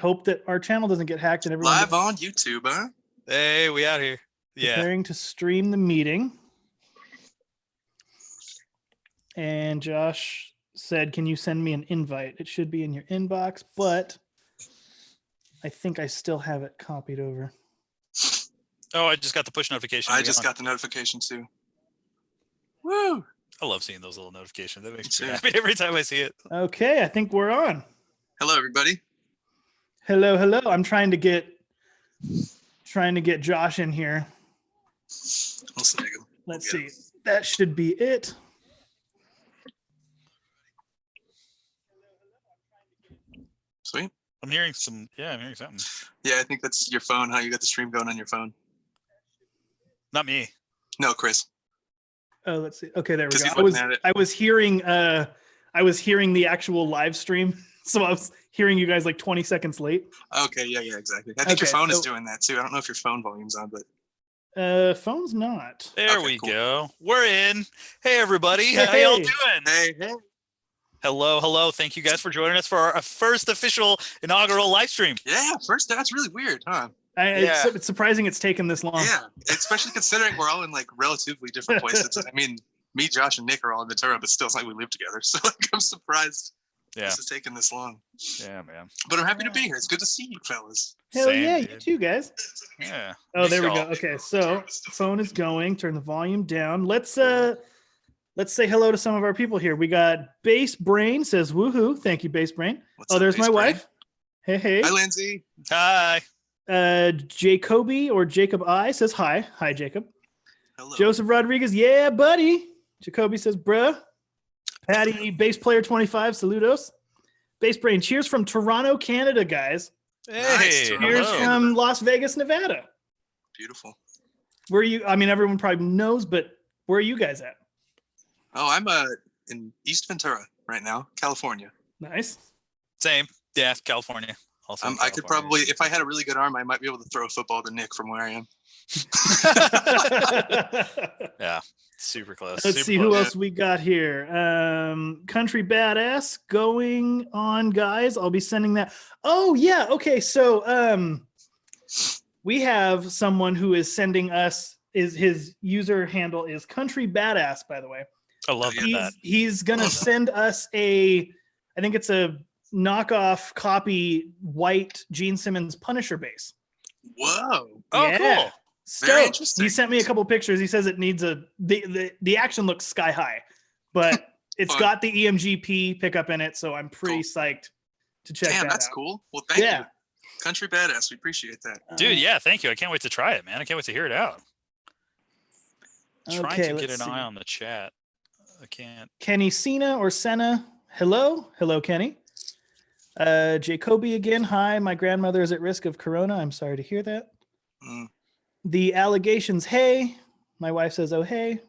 hope that our channel doesn't get hacked and everyone live on YouTube, huh? Hey, we out here. Yeah. Preparing to stream the meeting. And Josh said, can you send me an invite? It should be in your inbox, but I think I still have it copied over. Oh, I just got the push notification. I just got the notification too. Woo! I love seeing those little notifications. That makes me happy every time I see it. Okay, I think we're on. Hello, everybody. Hello, hello. I'm trying to get Josh in here. Let's see. That should be it. Sweet. I'm hearing some. Yeah, I'm hearing something. Yeah, I think that's your phone. How you got the stream going on your phone? Not me. No, Chris. Oh, let's see. Okay, there we go. I was hearing the actual live stream, so I was hearing you guys like 20 seconds late. Okay, yeah, exactly. I think your phone is doing that too. I don't know if your phone volume's on, but phone's not. There we go. We're in. Hey, everybody. Hey. How y'all doing? Hey. Hello, hello. Thank you guys for joining us for our first official inaugural live stream. Yeah, first. That's really weird, huh? It's surprising it's taken this long. Yeah, especially considering we're all in like relatively different places. I mean, me, Josh, and Nick are all in Ventura, but still, it's like we live together. So like, I'm surprised this has taken this long. Yeah, man. But I'm happy to be here. It's good to see you, fellas. Hell yeah, you too, guys. Yeah. Oh, there we go. Okay, so phone is going. Turn the volume down. Let's say hello to some of our people here. We got Base Brain says woohoo. Thank you, Base Brain. There's my wife. Hey. Hi, Lindsay. Hi. Jacoby or Jacob I says hi. Hi, Jacob. Hello. Joseph Rodriguez, yeah, buddy. Jacoby says, bruh. Patty, bass player 25, saludos. Bass Brain, cheers from Toronto, Canada, guys. Hey. Nice. Cheers from Las Vegas, Nevada. Beautiful. Where are you? I mean, everyone probably knows, but where are you guys at? Oh, I'm in East Ventura right now, California. Nice. Same. Yeah, California. Also I could probably, if I had a really good arm, I might be able to throw a football to Nick from where I am. Yeah, super close. Let's see who else we got here. Country Badass going on, guys. I'll be sending that. Oh, yeah. Okay. So we have someone who is sending us, his user handle is Country Badass, by the way. I love that. He's going to send us I think it's a knockoff copy white Gene Simmons Punisher bass. Whoa. Oh, yeah. Cool. Very interesting. He sent me a couple pictures. He says it needs the action looks sky high, but it's got the EMGP pickup in it, so I'm pretty psyched to check that out. That's cool. Well, thank you. Country Badass. We appreciate that. Dude, yeah, thank you. I can't wait to try it, man. I can't wait to hear it out. Trying to get an eye on the chat. I can't. Kenny Cena or Senna. Hello, Kenny. Jacoby again. Hi, my grandmother is at risk of corona. I'm sorry to hear that. The allegations. Hey, my wife says, oh, hey.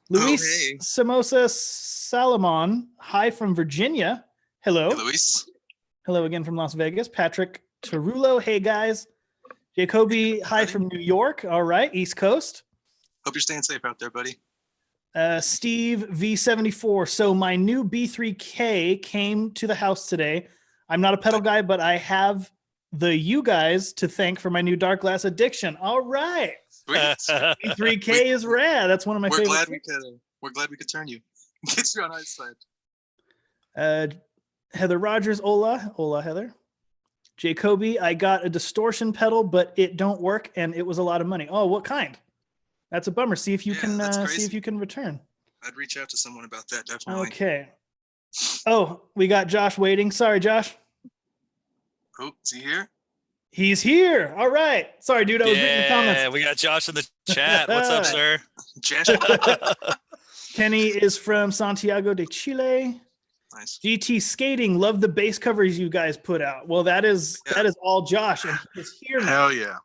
Luis Samosa Salomon. Hi from Virginia. Hello. Hey, Luis. Hello again from Las Vegas. Patrick Tarullo. Hey, guys. Jacoby. Hi from New York. All right. East Coast. Hope you're staying safe out there, buddy. Steve V74. So my new B3K came to the house today. I'm not a pedal guy, but I have you guys to thank for my new dark glass addiction. All right. B3K is rad. That's one of my favorite. We're glad we could turn you. Get you on eyesight. Heather Rogers. Hola, Heather. Jacoby, I got a distortion pedal, but it don't work, and it was a lot of money. Oh, what kind? That's a bummer. See if you can return. I'd reach out to someone about that, definitely. Okay. Oh, we got Josh waiting. Sorry, Josh. Oh, is he here? He's here. All right. Sorry, dude. I was reading the comments. Yeah, we got Josh in the chat. What's up, sir? Kenny is from Santiago de Chile. Nice. GT Skating. Love the bass covers you guys put out. Well, that is all Josh, and he's here now. Hell yeah.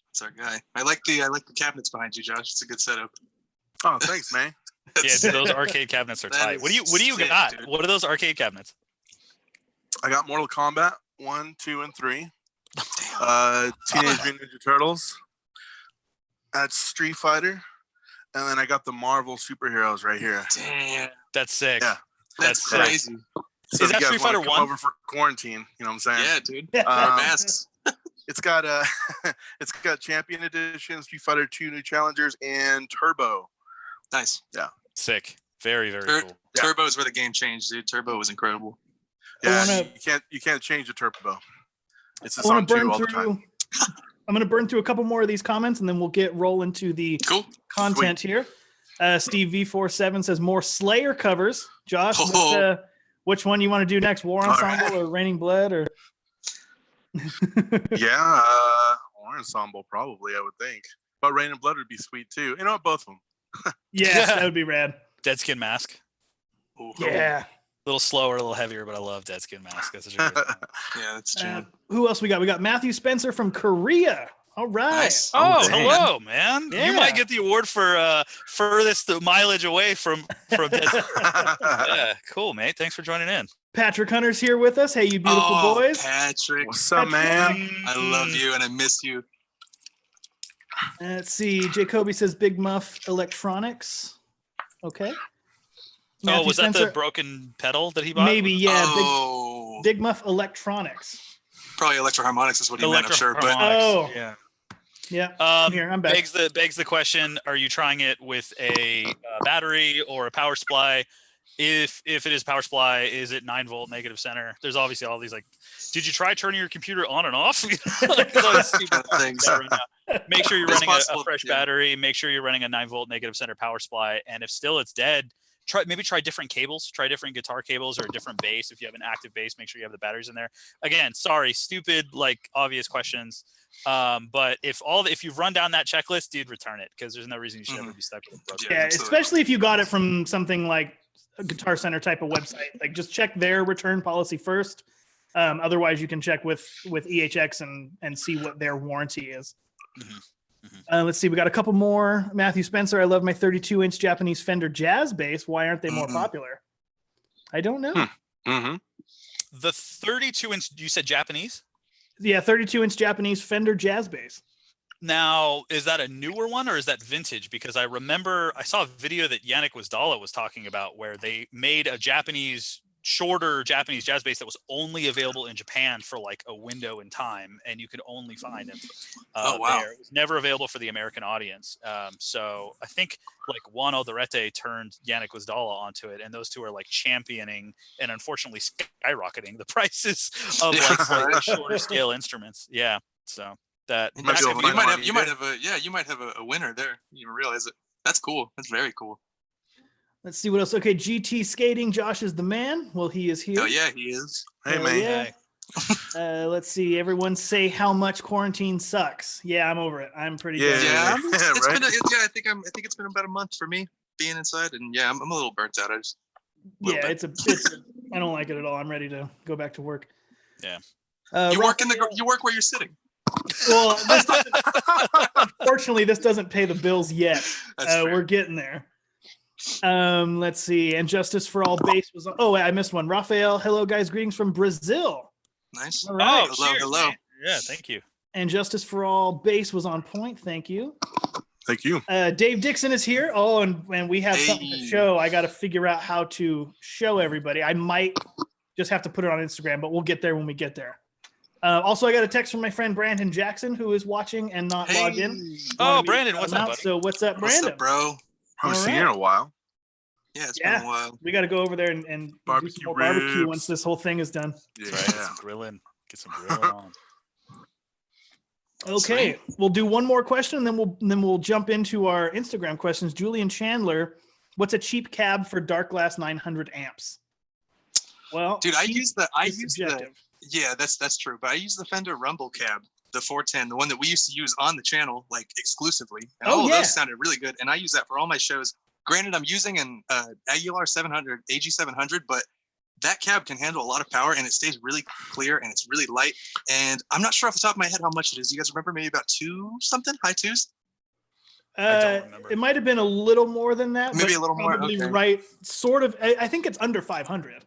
That's our guy. I like the cabinets behind you, Josh. It's a good setup. Oh, thanks, man. Yeah, dude, those arcade cabinets are tight. What do you got? Dude. What are those arcade cabinets? I got Mortal Kombat 1, 2, and 3. Teenage Mutant Ninja Turtles. That's Street Fighter, and then I got the Marvel superheroes right here. Damn, that's sick. Yeah, that's crazy. So Is if that you guys Street Fighter wanna come 1? over for quarantine, you know what I'm saying? Yeah, dude. Yeah. Masks. It's got it's got Champion Edition, Street Fighter 2 New Challengers, and Turbo. Nice. Sick. Very, very cool. Yeah. Turbo is where the game changed, dude. Turbo was incredible. Yeah, wanna- you can't change the Turbo. It's I just want on to 2 burn all the through. time. I'm going to burn through a couple more of these comments, and then we'll get roll into the Cool. content here. Steve V47 says more Slayer covers. Josh, Oh. which one you want to do next? War Ensemble or Raining Blood or? Yeah, War Ensemble probably, I would think. But Rain and Blood would be sweet too. You know what? Both of them. Yes, that would be rad. Dead Skin Mask. Ooh. Yeah. A little slower, a little heavier, but I love Dead Skin Mask. That's such a great song. Yeah, that's jam. Who else we got? We got Matthew Spencer from Korea. All right. Nice. Oh, dang. hello, man. Yeah. You might get the award for furthest mileage away from Dead Skin. Yeah, cool, mate. Thanks for joining in. Patrick Hunter's here with us. Hey, you beautiful boys. Patrick. What's up, man? I love you and I miss you. Let's see. Jacoby says Big Muff Electronics. Okay. Oh, Matthew was that Spencer- the broken pedal that he bought? Maybe, yeah. Oh, Big Muff Electronics. probably Electroharmonics is what he meant, I'm sure. But Oh. yeah. Yeah. I'm here. I'm back. Begs the question: are you trying it with a battery or a power supply? If it is power supply, is it 9-volt negative center? There's obviously all these like. Did you try turning your computer on and off? Like, all these stupid things. Make sure you're It's running possible, a fresh yeah. battery. Make sure you're running a 9-volt negative center power supply. And if still it's dead, try different cables. Try different guitar cables or a different bass. If you have an active bass, make sure you have the batteries in there. Again, sorry, stupid like obvious questions. But if you've run down that checklist, dude, return it because there's no reason you should ever be stuck with it. Yeah, absolutely. especially if you got it from something like a Guitar Center type of website. Like, just check their return policy first. Otherwise, you can check with EHX and see what their warranty is. Let's see. We got a couple more. Matthew Spencer. I love my 32-inch Japanese Fender Jazz bass. Why aren't they more popular? I don't know. Mm-hmm. The 32-inch, you said Japanese? Yeah, 32-inch Japanese Fender Jazz bass. Now, is that a newer one or is that vintage? Because I remember I saw a video that Yannick Wasdala was talking about where they made a shorter Japanese jazz bass that was only available in Japan for like a window in time, and you could only find it there. It was never available for the American audience. So I think like Juan Alderete turned Yannick Wasdala onto it, and those two are like championing and unfortunately skyrocketing the prices of like slightly shorter scale instruments. Yeah, so that you might have a winner there. You didn't realize it. That's cool. That's very cool. Let's see what else. Okay, GT Skating. Josh is the man. Well, he is here. Oh yeah, he is. Hey, man. Yeah. Let's see. Everyone say how much quarantine sucks. Yeah, I'm over it. I'm pretty done. Yeah, it's right? been I think it's been about a month for me being inside, and yeah, I'm a little burnt out. I don't like it at all. I'm ready to go back to work. Yeah. You work where you're sitting. Well, unfortunately, this doesn't pay the bills yet. We're getting there. Let's see. And Justice for All Base was on. Oh, I missed one. Raphael, hello guys, greetings from Brazil. Nice. All right. Hello. Man. Yeah, thank you. And Justice for All Base was on point. Thank you. Thank you. Dave Dixon is here. Oh, and we have something to show. I got to figure out how to show everybody. I might just have to put it on Instagram, but we'll get there when we get there. Also, I got a text from my friend Brandon Jackson, who is watching and not logged in. Oh, Brandon, what's up, buddy? So what's up, Brandon? What's up, bro? I haven't seen you in a while. Yeah, it's been a while. We got to go over there and do some more barbecue ribs. once this whole thing is done. Yeah. That's right. Get some grilling on. Okay, we'll do one more question, and then we'll jump into our Instagram questions. Julian Chandler, what's a cheap cab for Dark Glass 900 amps? Well, dude, I use the subjective. Yeah, that's true. But I use the Fender Rumble cab, the 410, the one that we used to use on the channel, like exclusively. And all of those sounded really good. And I use that for all my shows. Granted, I'm using an Aguilar 700, AG700, but that cab can handle a lot of power and it stays really clear and it's really light. And I'm not sure off the top of my head how much it is. You guys remember maybe about high twos? I don't remember. It might have been a little more than that. Maybe a little more. Okay. Right. Sort of. I think it's under 500.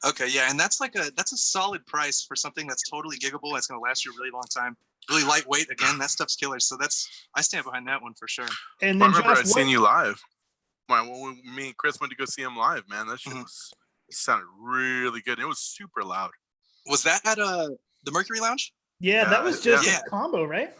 Okay, yeah, and that's a solid price for something that's totally giggable. That's going to last you a really long time. Really lightweight. Again, that stuff's killer. So I stand behind that one for sure. And then I remember I'd seen you live. When me and Chris went to go see him live, man. That shit was It sounded really good. It was super loud. Was that at the Mercury Lounge? Yeah, that was just a combo, right?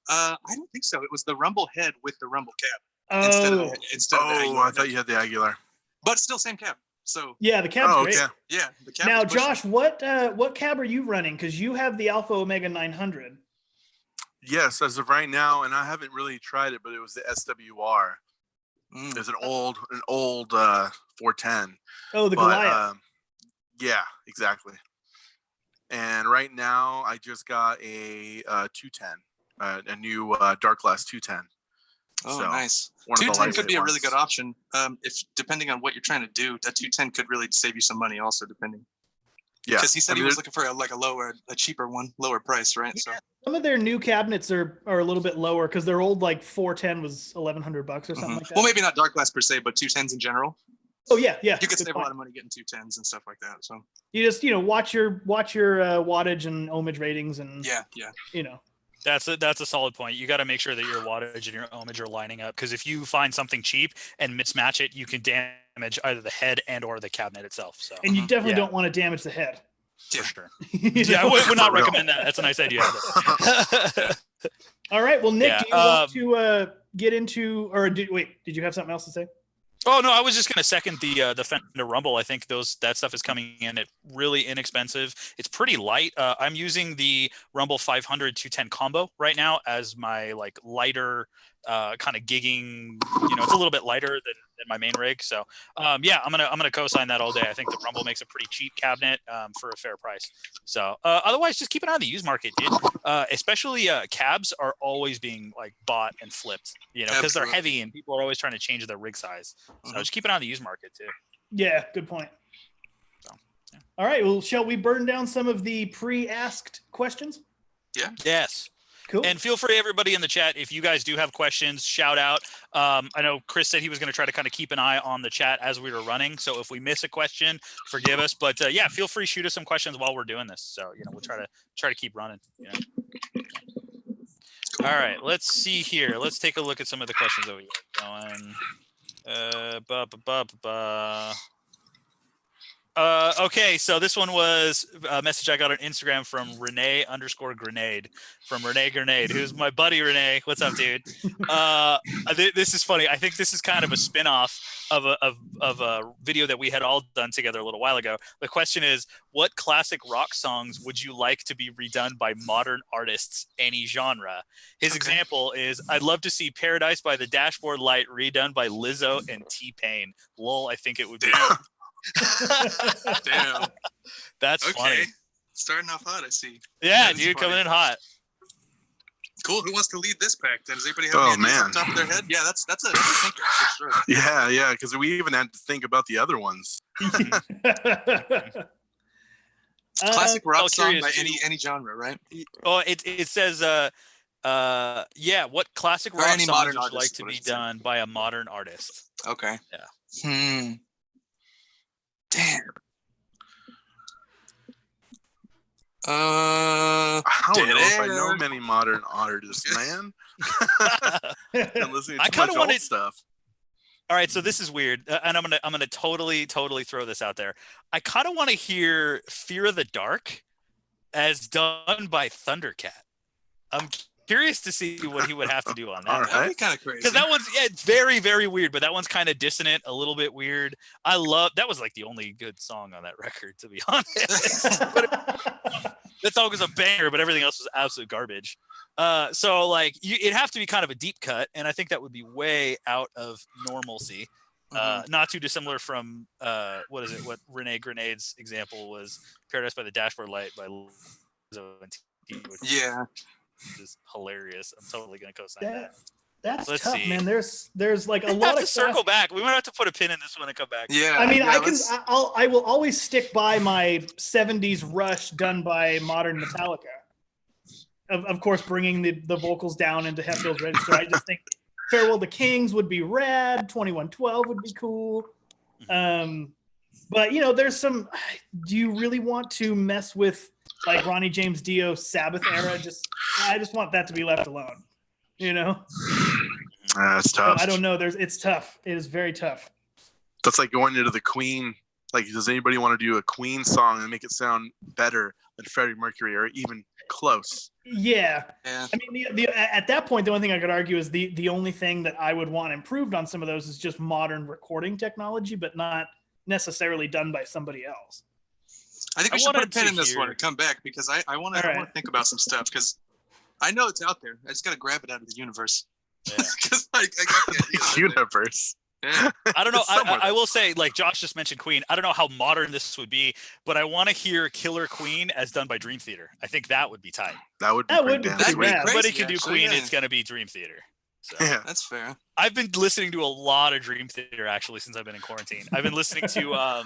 I don't think so. It was the Rumble head with the Rumble cab. Oh, instead of the Aguilar. I thought you had the Aguilar. But still same cab. So yeah, the cab's great. Okay. Yeah, the cab. Now, Josh, what cab are you running? Because you have the Alpha Omega 900. Yes, as of right now, and I haven't really tried it, but it was the SWR. It's an old 410. Oh, the Goliath. Yeah, exactly. And right now, I just got a 210, a new Dark Glass 210. Oh, so, nice. 210 could be a really good option. If depending on what you're trying to do, that 210 could really save you some money. Also, depending. Yeah, because he said he was looking for a cheaper one, lower price, right? Yeah, so some of their new cabinets are a little bit lower because their old 410 was $1,100 or something like that. Well, maybe not Dark Glass per se, but 210s in general. Oh yeah. You could save a lot of money getting 210s and stuff like that. So you just watch your wattage and ohmage ratings and yeah. That's a solid point. You got to make sure that your wattage and your ohmage are lining up, because if you find something cheap and mismatch it, you can damage either the head and or the cabinet itself. So and you definitely don't want to damage the head. For sure. Yeah, I would not recommend that. That's a nice idea. All right. Well, Nick, do you want to get into, or did you have something else to say? Oh no, I was just gonna second the Fender Rumble. I think that stuff is coming in at really inexpensive. It's pretty light. I'm using the Rumble 500 210 combo right now as my lighter kind of gigging. It's a little bit lighter than my main rig. So I'm gonna co-sign that all day. I think the Rumble makes a pretty cheap cabinet for a fair price. So otherwise, just keep an eye on the used market, dude. Especially cabs are always being bought and flipped. Because they're heavy and people are always trying to change their rig size. So just keep an eye on the used market too. Yeah, good point. So, yeah. All right. Well, shall we burn down some of the pre-asked questions? Yeah. Yes. Cool. And feel free, everybody in the chat, if you guys do have questions, shout out. I know Chris said he was going to try to kind of keep an eye on the chat as we were running. So if we miss a question, forgive us. But yeah, feel free, shoot us some questions while we're doing this. So we'll try to keep running. All right, let's see here. Let's take a look at some of the questions that we got going. Okay, so this one was a message I got on Instagram from Renee_Grenade, from Renee Grenade, who's my buddy Renee. What's up, dude? This is funny. I think this is kind of a spin-off of a video that we had all done together a little while ago. The question is, what classic rock songs would you like to be redone by modern artists, any genre? His example is, I'd love to see Paradise by the Dashboard Light redone by Lizzo and T-Pain. Lol, I think it would be. Damn. That's funny. Starting off hot, I see. Yeah, dude, coming in hot. Cool. Who wants to lead this pack? Does anybody have any on top of their head? Yeah, that's a thinker for sure. Yeah, because we even had to think about the other ones. Classic rock song by any genre, right? Oh, it says what classic rock songs would you like to be done by a modern artist? Okay. Yeah. Damn. I don't know if I know many modern artists, man. I kind of want stuff. All right, so this is weird, and I'm gonna totally throw this out there. I kind of want to hear "Fear of the Dark" as done by Thundercat. I'm curious to see what he would have to do on that. That'd be kind of crazy. Because that one's it's very, very weird, but that one's kind of dissonant, a little bit weird. That was the only good song on that record, to be honest. That song was a banger, but everything else was absolute garbage. So it'd have to be kind of a deep cut, and I think that would be way out of normalcy. Not too dissimilar from what Renee Grenade's example was, Paradise by the Dashboard Light by Lizzo and T. Yeah. Is hilarious. I'm totally gonna co-sign that. That's tough, man. There's a lot of circle back. We might have to put a pin in this one and come back. Yeah. I mean, I will always stick by my 70s Rush done by modern Metallica. Of course, bringing the vocals down into Hetfield's register. I just think Farewell to Kings would be rad. 2112 would be cool. But there's some. Do you really want to mess with Ronnie James Dio Sabbath era? I just want that to be left alone. That's tough. I don't know. It's tough. It is very tough. That's like going into the Queen Like, does anybody want to do a Queen song and make it sound better than Freddie Mercury or even close? Yeah. Yeah. I mean, at that point, the only thing I could argue is the only thing that I would want improved on some of those is just modern recording technology, but not necessarily done by somebody else. I think we should put a pin in this one and come back because I want to think about some stuff because I know it's out there. I just got to grab it out of the universe. Yeah. Because I got the idea. Universe. Yeah. I don't know. I will say, like Josh just mentioned Queen. I don't know how modern this would be, but I want to hear Killer Queen as done by Dream Theater. I think that would be tight. That would be pretty rad. Somebody can do Queen. It's going to be Dream Theater. So. Yeah, that's fair. I've been listening to a lot of Dream Theater actually since I've been in quarantine. I've been listening to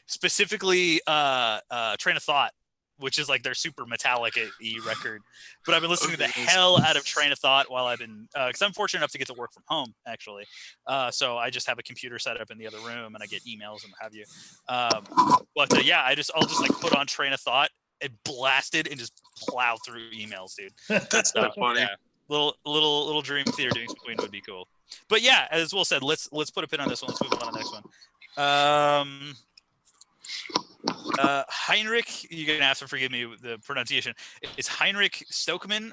specifically Train of Thought, which is like their super metallic-y record. But I've been listening to the hell out of Train of Thought while I've been, because I'm fortunate enough to get to work from home, actually. So I just have a computer set up in the other room and I get emails and what have you. Yeah, I'll just like put on Train of Thought and blast it and just plow through emails, dude. That's so funny. Yeah. Little Dream Theater doing some Queen would be cool. But yeah, as Will said, let's put a pin on this one. Let's move on to the next one. Heinrich, you're gonna have to forgive me with the pronunciation. It's Heinrich Stockman.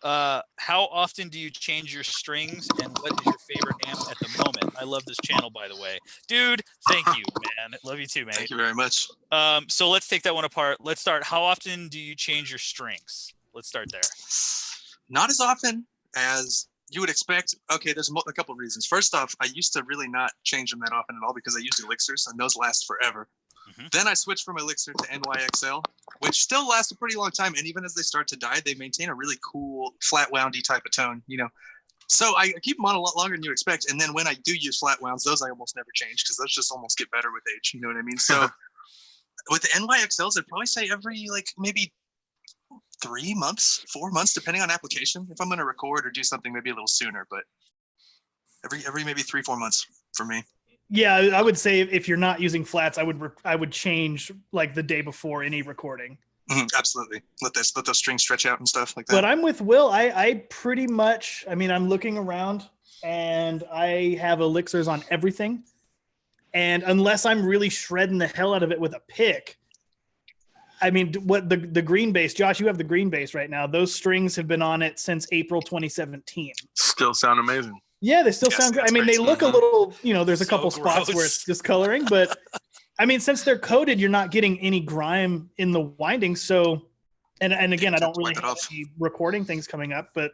How often do you change your strings, and what is your favorite amp at the moment? I love this channel, by the way, dude. Thank you, man. Love you too, man. Thank you very much. So let's take that one apart. Let's start. How often do you change your strings? Let's start there. Not as often as you would expect. Okay, there's a couple of reasons. First off, I used to really not change them that often at all because I use elixirs and those last forever. Mm-hmm. Then I switched from elixir to NYXL, which still lasts a pretty long time. And even as they start to die, they maintain a really cool flat woundy type of tone, you know. So I keep them on a lot longer than you expect. And then when I do use flat wounds, those I almost never change because those just almost get better with age. You know what I mean? So with the NYXLs, I'd probably say every maybe 3 months, 4 months, depending on application. If I'm going to record or do something, maybe a little sooner, but every maybe 3-4 months for me. Yeah, I would say if you're not using flats, I would change like the day before any recording. Mm-hmm, absolutely. Let those strings stretch out and stuff like that. But I'm with Will. I pretty much, I mean, I'm looking around and I have elixirs on everything. And unless I'm really shredding the hell out of it with a pick, I mean, what the green bass, Josh, you have the green bass right now. Those strings have been on it since April 2017. Still sound amazing. Yeah, they still sound good. I mean, they look a little, there's a couple spots where it's discoloring, but I mean, since they're coated, you're not getting any grime in the windings. So, and again, I don't really have any recording things coming up, but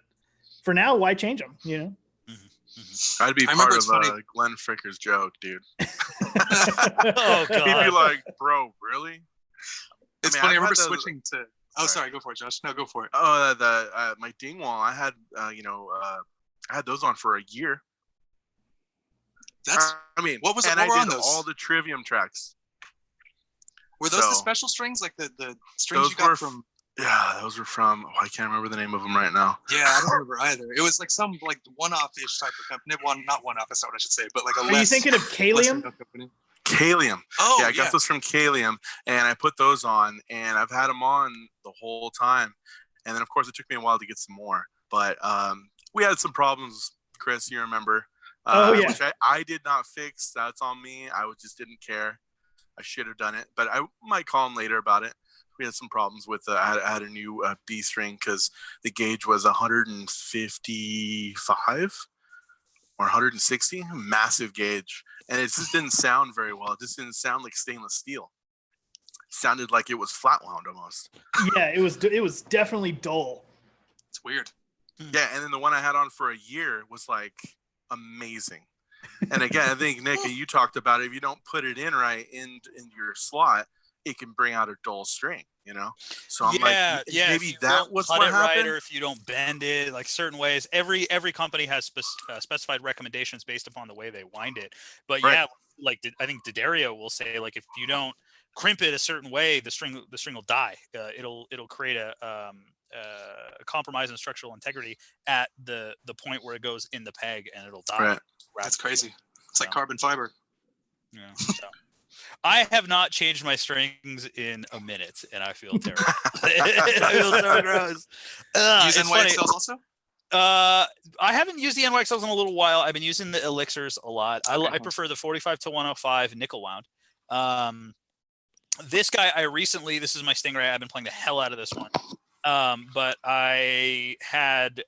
for now, why change them, I'd be part of Glenn Fricker's joke, dude. Oh, God. He'd be like, bro, really? It's funny. I remember switching to. Oh, sorry. Go for it, Josh. No, go for it. Oh, my Dingwall. I had, I had those on for a year. What was it? And what I on did those? all the Trivium tracks. Were those the special strings, like the strings you got from? Yeah, those were from. I can't remember the name of them right now. Yeah, I don't remember either. It was like some like one-off-ish type of company. Not one-off. That's not what I should say, but like a. Are you thinking of Kalium? Kalium. Oh, yeah, I got those from Kalium, and I put those on, and I've had them on the whole time. And then, of course, it took me a while to get some more. But we had some problems, Chris, you remember. Which I did not fix. That's on me. I just didn't care. I should have done it. But I might call him later about it. We had some problems with I had a new B string because the gauge was 155 or 160. Massive gauge. And it just didn't sound very well. It just didn't sound like stainless steel. It sounded like it was flat wound almost. Yeah, it was definitely dull. It's weird. Yeah, and then the one I had on for a year was like amazing. And again, I think Nick, you talked about it. If you don't put it in right in your slot, it can bring out a dull string. So I'm maybe that was what happened. Right, or if you don't bend it, like certain ways. Every company has specified recommendations based upon the way they wind it. But yeah, like I think D'Addario will say, like if you don't crimp it a certain way, the string will die. It'll create a compromise in structural integrity at the point where it goes in the peg, and it'll die. Right. That's crazy. It's like carbon fiber. Yeah. So. I have not changed my strings in a minute, and I feel terrible. I feel so gross. Use NYXLs also? I haven't used the NYXLs in a little while. I've been using the elixirs a lot. I prefer the 45 to 105 nickel wound. This guy, this is my Stingray. I've been playing the hell out of this one. But I had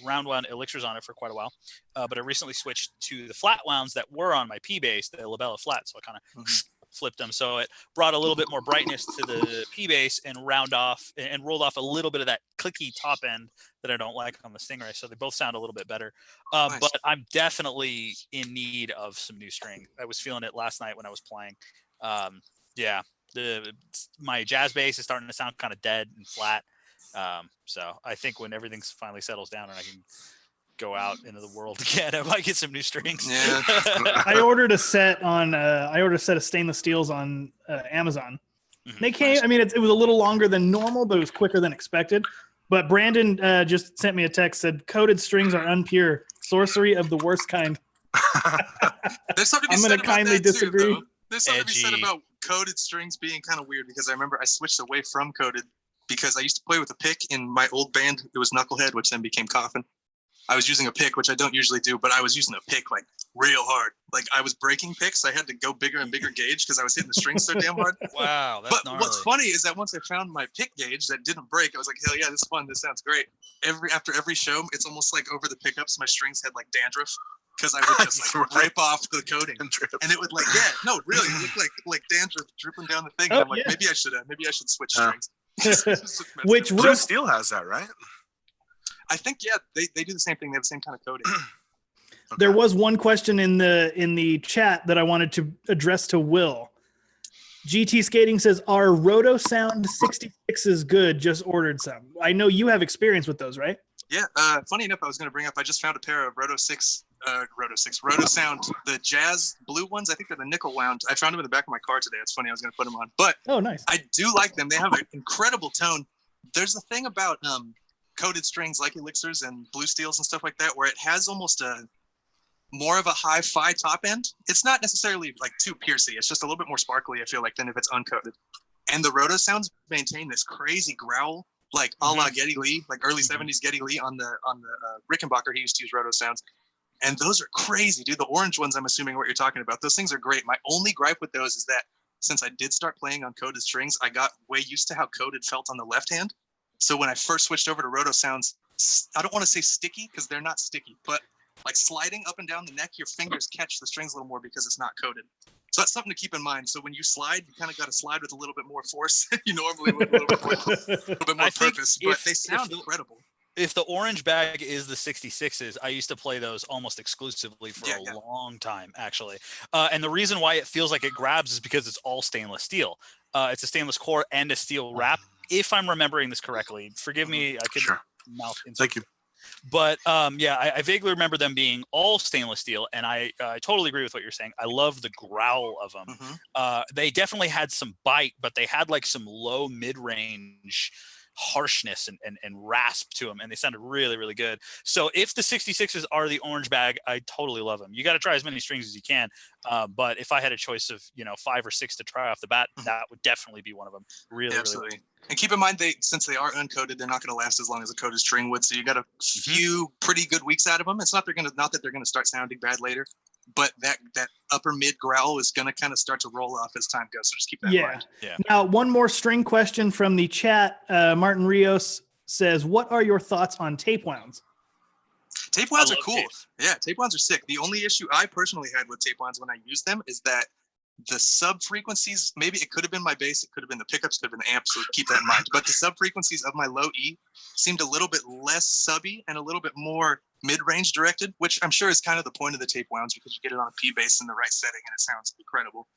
round wound elixirs on it for quite a while. But I recently switched to the flat wounds that were on my P base, the Labella flat. So I kind of flipped them. So it brought a little bit more brightness to the P base and rolled off a little bit of that clicky top end that I don't like on the Stingray. So they both sound a little bit better. Nice. But I'm definitely in need of some new string. I was feeling it last night when I was playing. My jazz bass is starting to sound kind of dead and flat. So I think when everything finally settles down and I can go out into the world again, I might get some new strings. Yeah. I ordered a set of stainless steels on Amazon. They came. I mean, it was a little longer than normal, but it was quicker than expected. But Brandon just sent me a text, said coated strings are unpure, sorcery of the worst kind. There's something to be I'm said going to about kindly that too, disagree. though. There's something to be said about coated strings being kind of weird, because I remember I switched away from coated because I used to play with a pick in my old band. It was Knucklehead, which then became Coffin. I was using a pick, which I don't usually do, but I was using a pick like real hard. Like I was breaking picks. I had to go bigger and bigger gauge because I was hitting the strings so damn hard. Wow, that's gnarly. What's funny is that once I found my pick gauge that didn't break, I was like, hell yeah, this is fun. This sounds great. After every show, it's almost like over the pickups, my strings had like dandruff because I would just like rip off the coating, and it would like, yeah, no, really, it looked like dandruff dripping down the thing. And I'm like, maybe I should switch strings. Which Blue Steel has that, right? I think they do the same thing. They have the same kind of coating. Okay. There was one question in the chat that I wanted to address to Will. GT Skating says, "Are Roto Sound 66s good? Just ordered some." I know you have experience with those, right? Yeah. Funny enough, I was going to bring up. I just found a pair of Roto Sound, the Jazz blue ones. I think they're the nickel wound. I found them in the back of my car today. It's funny. I was going to put them on, but oh, nice. I do like them. They have an incredible tone. There's a thing about coated strings like elixirs and blue steels and stuff like that, where it has almost a more of a hi-fi top end. It's not necessarily like too piercy. It's just a little bit more sparkly, I feel like, than if it's uncoated. And the Roto Sounds maintain this crazy growl, like a la Geddy Lee, like early 70s Geddy Lee on the Rickenbacker. He used to use Roto Sounds. And those are crazy, dude. The orange ones, I'm assuming what you're talking about. Those things are great. My only gripe with those is that since I did start playing on coated strings, I got way used to how coated felt on the left hand. So when I first switched over to Roto Sounds, I don't want to say sticky because they're not sticky, but like sliding up and down the neck, your fingers catch the strings a little more because it's not coated. So that's something to keep in mind. So when you slide, you kind of got to slide with a little bit more force. You normally would, a little bit more purpose, but they sound incredible. If the orange bag is the 66s, I used to play those almost exclusively for a long time, actually. And the reason why it feels like it grabs is because it's all stainless steel. It's a stainless core and a steel wrap. If I'm remembering this correctly, forgive me. I could mouth insert. Thank you. But I vaguely remember them being all stainless steel, and I totally agree with what you're saying. I love the growl of them. They definitely had some bite, but they had like some low mid-range harshness and rasp to them, and they sounded really, really good. So if the 66s are the orange bag, I totally love them. You got to try as many strings as you can. But if I had a choice of 5 or 6 to try off the bat, that would definitely be one of them. Really, absolutely. Really. And keep in mind, since they are uncoated, they're not going to last as long as a coated string would. So you got a few pretty good weeks out of them. It's not that they're going to start sounding bad later, but that upper mid growl is going to kind of start to roll off as time goes. So just keep that in mind. Yeah. Now, one more string question from the chat. Martin Rios says, "What are your thoughts on tape wounds?" Tape wounds are cool. Tapes. Yeah, tape wounds are sick. The only issue I personally had with tape wounds when I used them is that the sub frequencies, maybe it could have been my bass, it could have been the pickups, could have been the amps, so keep that in mind. But the sub frequencies of my low E seemed a little bit less subby and a little bit more mid-range directed, which I'm sure is kind of the point of the tape wounds, because you get it on a P bass in the right setting and it sounds incredible.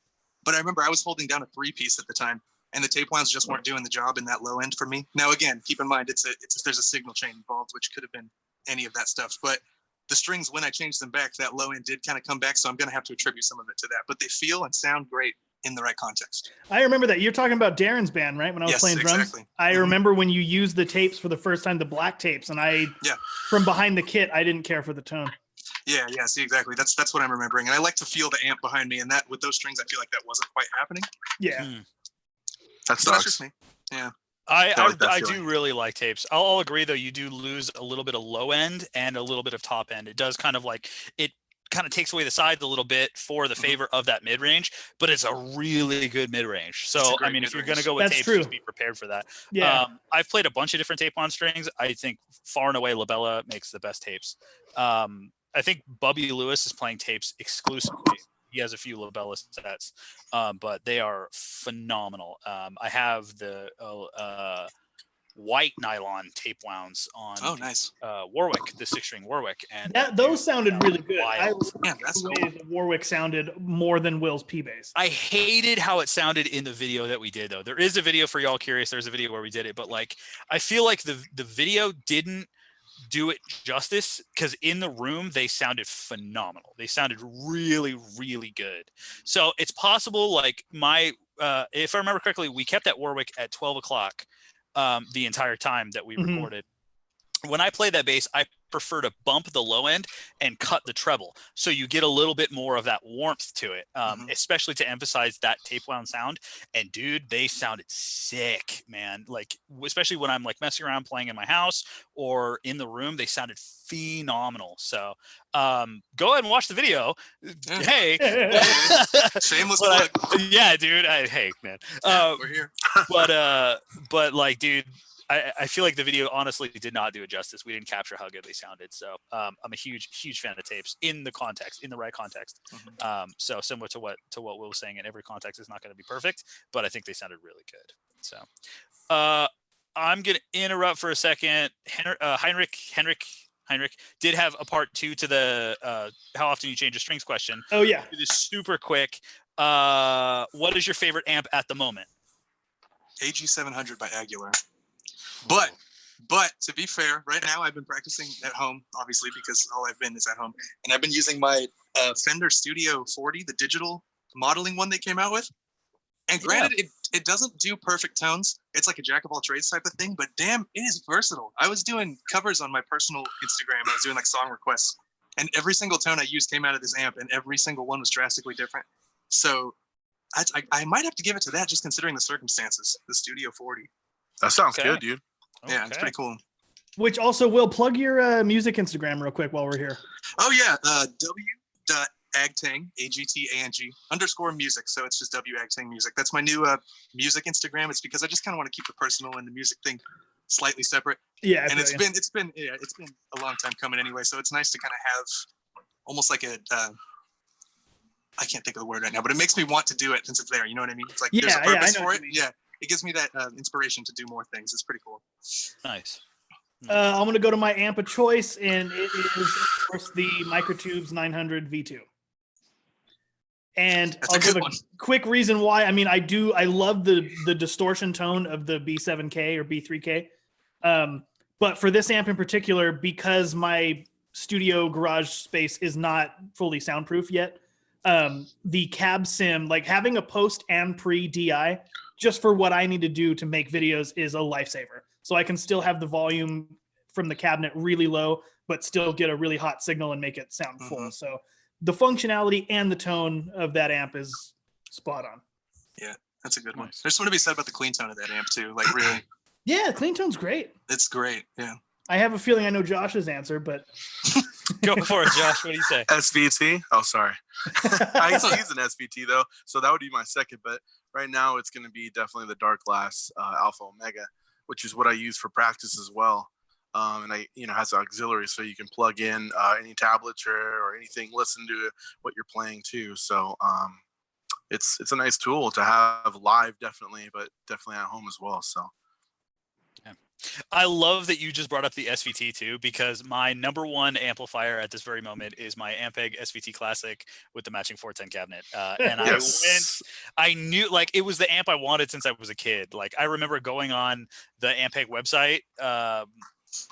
But I remember I was holding down a 3-piece at the time, and the tape wounds just weren't doing the job in that low end for me. Now again, keep in mind there's a signal chain involved, which could have been any of that stuff. But the strings, when I changed them back, that low end did kind of come back, so I'm going to have to attribute some of it to that. But they feel and sound great in the right context. I remember that. You're talking about Darren's band, right? When I was playing drums. Exactly. I remember when you used the tapes for the first time, the black tapes, and from behind the kit, I didn't care for the tone. Yeah, see, exactly. That's what I'm remembering. And I like to feel the amp behind me, and that with those strings, I feel like that wasn't quite happening. Yeah. That's just me. Yeah. I do really like tapes. I'll agree, though, you do lose a little bit of low end and a little bit of top end. It does kind of like it kind of takes away the sides a little bit for the favor of that mid range, but it's a really good mid range. So I mean, if you're going to go with tapes, just be prepared for that. Yeah. I've played a bunch of different tape on strings. I think far and away Labella makes the best tapes. I think Bubby Lewis is playing tapes exclusively. He has a few Labella sets, but they are phenomenal. I have the white nylon tape wounds on Warwick, the 6-string Warwick, and those sounded really good. That's the way the Warwick sounded more than Will's P bass. I hated how it sounded in the video that we did, though. There is a video for y'all curious. There's a video where we did it, but like I feel like the video didn't do it justice, because in the room they sounded phenomenal. They sounded really, really good. So it's possible, like if I remember correctly, we kept that Warwick at 12 o'clock the entire time that we recorded. When I play that bass, I prefer to bump the low end and cut the treble, so you get a little bit more of that warmth to it, especially to emphasize that tape wound sound. And dude, they sounded sick, man. Like, especially when I'm like messing around playing in my house or in the room, they sounded phenomenal. So go ahead and watch the video. Hey, shameless plug. Yeah, dude. Hey, man. We're here. But like, dude, I feel like the video honestly did not do it justice. We didn't capture how good they sounded. So I'm a huge fan of tapes in the right context. So similar to what Will was saying, in every context is not going to be perfect, but I think they sounded really good. So I'm going to interrupt for a second. Heinrich did have a part 2 to the how often you change your strings question. Oh yeah. It is super quick. What is your favorite amp at the moment? AG700 by Aguilar. But to be fair, right now I've been practicing at home, obviously, because all I've been is at home. And I've been using my Fender Studio 40, the digital modeling one they came out with. And granted, it doesn't do perfect tones. It's like a jack of all trades type of thing, but damn, it is versatile. I was doing covers on my personal Instagram. I was doing like song requests, and every single tone I used came out of this amp, and every single one was drastically different. So I might have to give it to that, just considering the circumstances, the Studio 40. That sounds good, dude. Yeah, it's pretty cool. Which also will plug your music Instagram real quick while we're here. Oh yeah, w.agtang, AGTANG _music. So it's just W.agtang music. That's my new music Instagram. It's because I just kind of want to keep the personal and the music thing slightly separate. Yeah, and it's been a long time coming anyway. So it's nice to kind of have almost like a I can't think of the word right now, but it makes me want to do it since it's there. You know what I mean? It's like there's a purpose for it. Yeah. It gives me that inspiration to do more things. It's pretty cool. Nice. I'm going to go to my amp of choice, and it is, of course, the Microtubes 900 V2. And I'll give a quick reason why. I mean, I love the distortion tone of the B7K or B3K. But for this amp in particular, because my studio garage space is not fully soundproof yet, the cab sim, like having a post and pre DI, just for what I need to do to make videos, is a lifesaver. So I can still have the volume from the cabinet really low, but still get a really hot signal and make it sound full. So the functionality and the tone of that amp is spot on. Yeah, that's a good one. There's something to be said about the clean tone of that amp too. Like really. Yeah, clean tone's great. It's great. Yeah. I have a feeling I know Josh's answer, but go for it, Josh. What do you say? SVT? Oh, sorry. I used to use an SVT though, so that would be my second. But right now, it's going to be definitely the Dark Glass Alpha Omega, which is what I use for practice as well. And has auxiliary, so you can plug in any tablature or anything, listen to what you're playing too. So it's a nice tool to have live, definitely, but definitely at home as well. So. I love that you just brought up the SVT too, because my number one amplifier at this very moment is my Ampeg SVT Classic with the matching 410 cabinet. And I knew, like, it was the amp I wanted since I was a kid. Like, I remember going on the Ampeg website,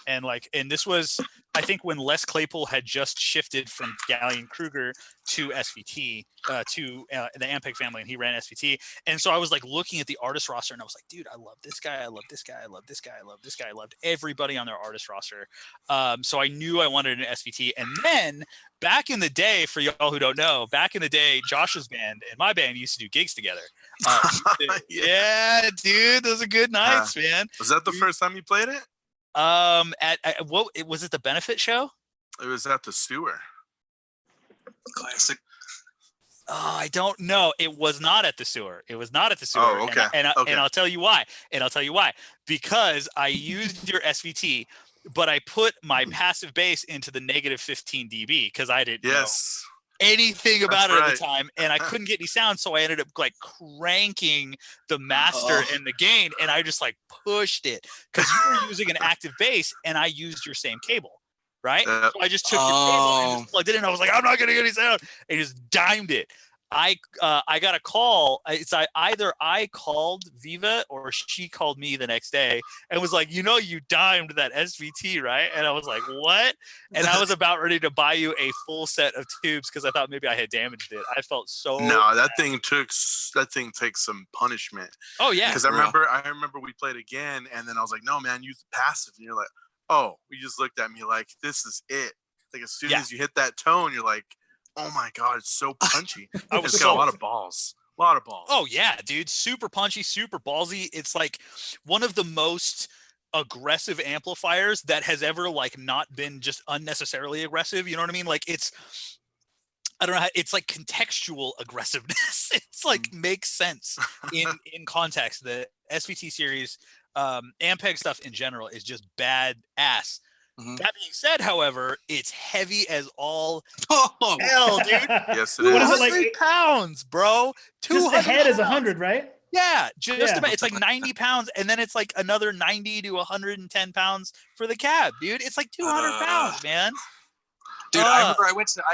and this was, I think, when Les Claypool had just shifted from Gallion Kruger to SVT, to the Ampeg family, and he ran SVT. And so I was like looking at the artist roster, and I was like, dude, I love this guy. I love this guy. I love this guy. I love this guy. I loved everybody on their artist roster. So I knew I wanted an SVT. And then back in the day, for y'all who don't know, back in the day, Josh's band and my band used to do gigs together. Yeah, dude, those are good nights, man. Was that the first time you played it? At what was it, the benefit show? It was at the sewer. Classic. Oh, I don't know. It was not at the sewer. Oh, okay. And I'll tell you why. Because I used your SVT, but I put my passive bass into the negative 15 dB because I didn't know anything about it at the time, and I couldn't get any sound, so I ended up like cranking the master and the gain, and I just like pushed it because you were using an active bass, and I used your same cable. Right? So I just took your cable and just plugged it in. I was like, I'm not getting any sound. And just dimed it. I got a call. It's either I called Viva or she called me the next day and was like, you dimed that SVT, right? And I was like, what? And I was about ready to buy you a full set of tubes because I thought maybe I had damaged it. I felt so bad. That thing takes some punishment. Oh yeah. Because I remember we played again, and then I was like, no man, use the passive. And you're like, oh, you just looked at me like, this is it. Like as soon as you hit that tone, you're like, oh my God, it's so punchy. It's got a lot of balls. Oh yeah, dude. Super punchy, super ballsy. It's like one of the most aggressive amplifiers that has ever like not been just unnecessarily aggressive. You know what I mean? Like I don't know. It's like contextual aggressiveness. It's like makes sense in context. The SVT series, Ampeg stuff in general is just badass. Mm-hmm. That being said, however, it's heavy as all hell, dude. Yes, it is. What is it, like 8 pounds, bro? Just the head is 100, right? Yeah, about. It's like 90 pounds, and then it's like another 90 to 110 pounds for the cab, dude. It's like 200 pounds, man. Dude, I remember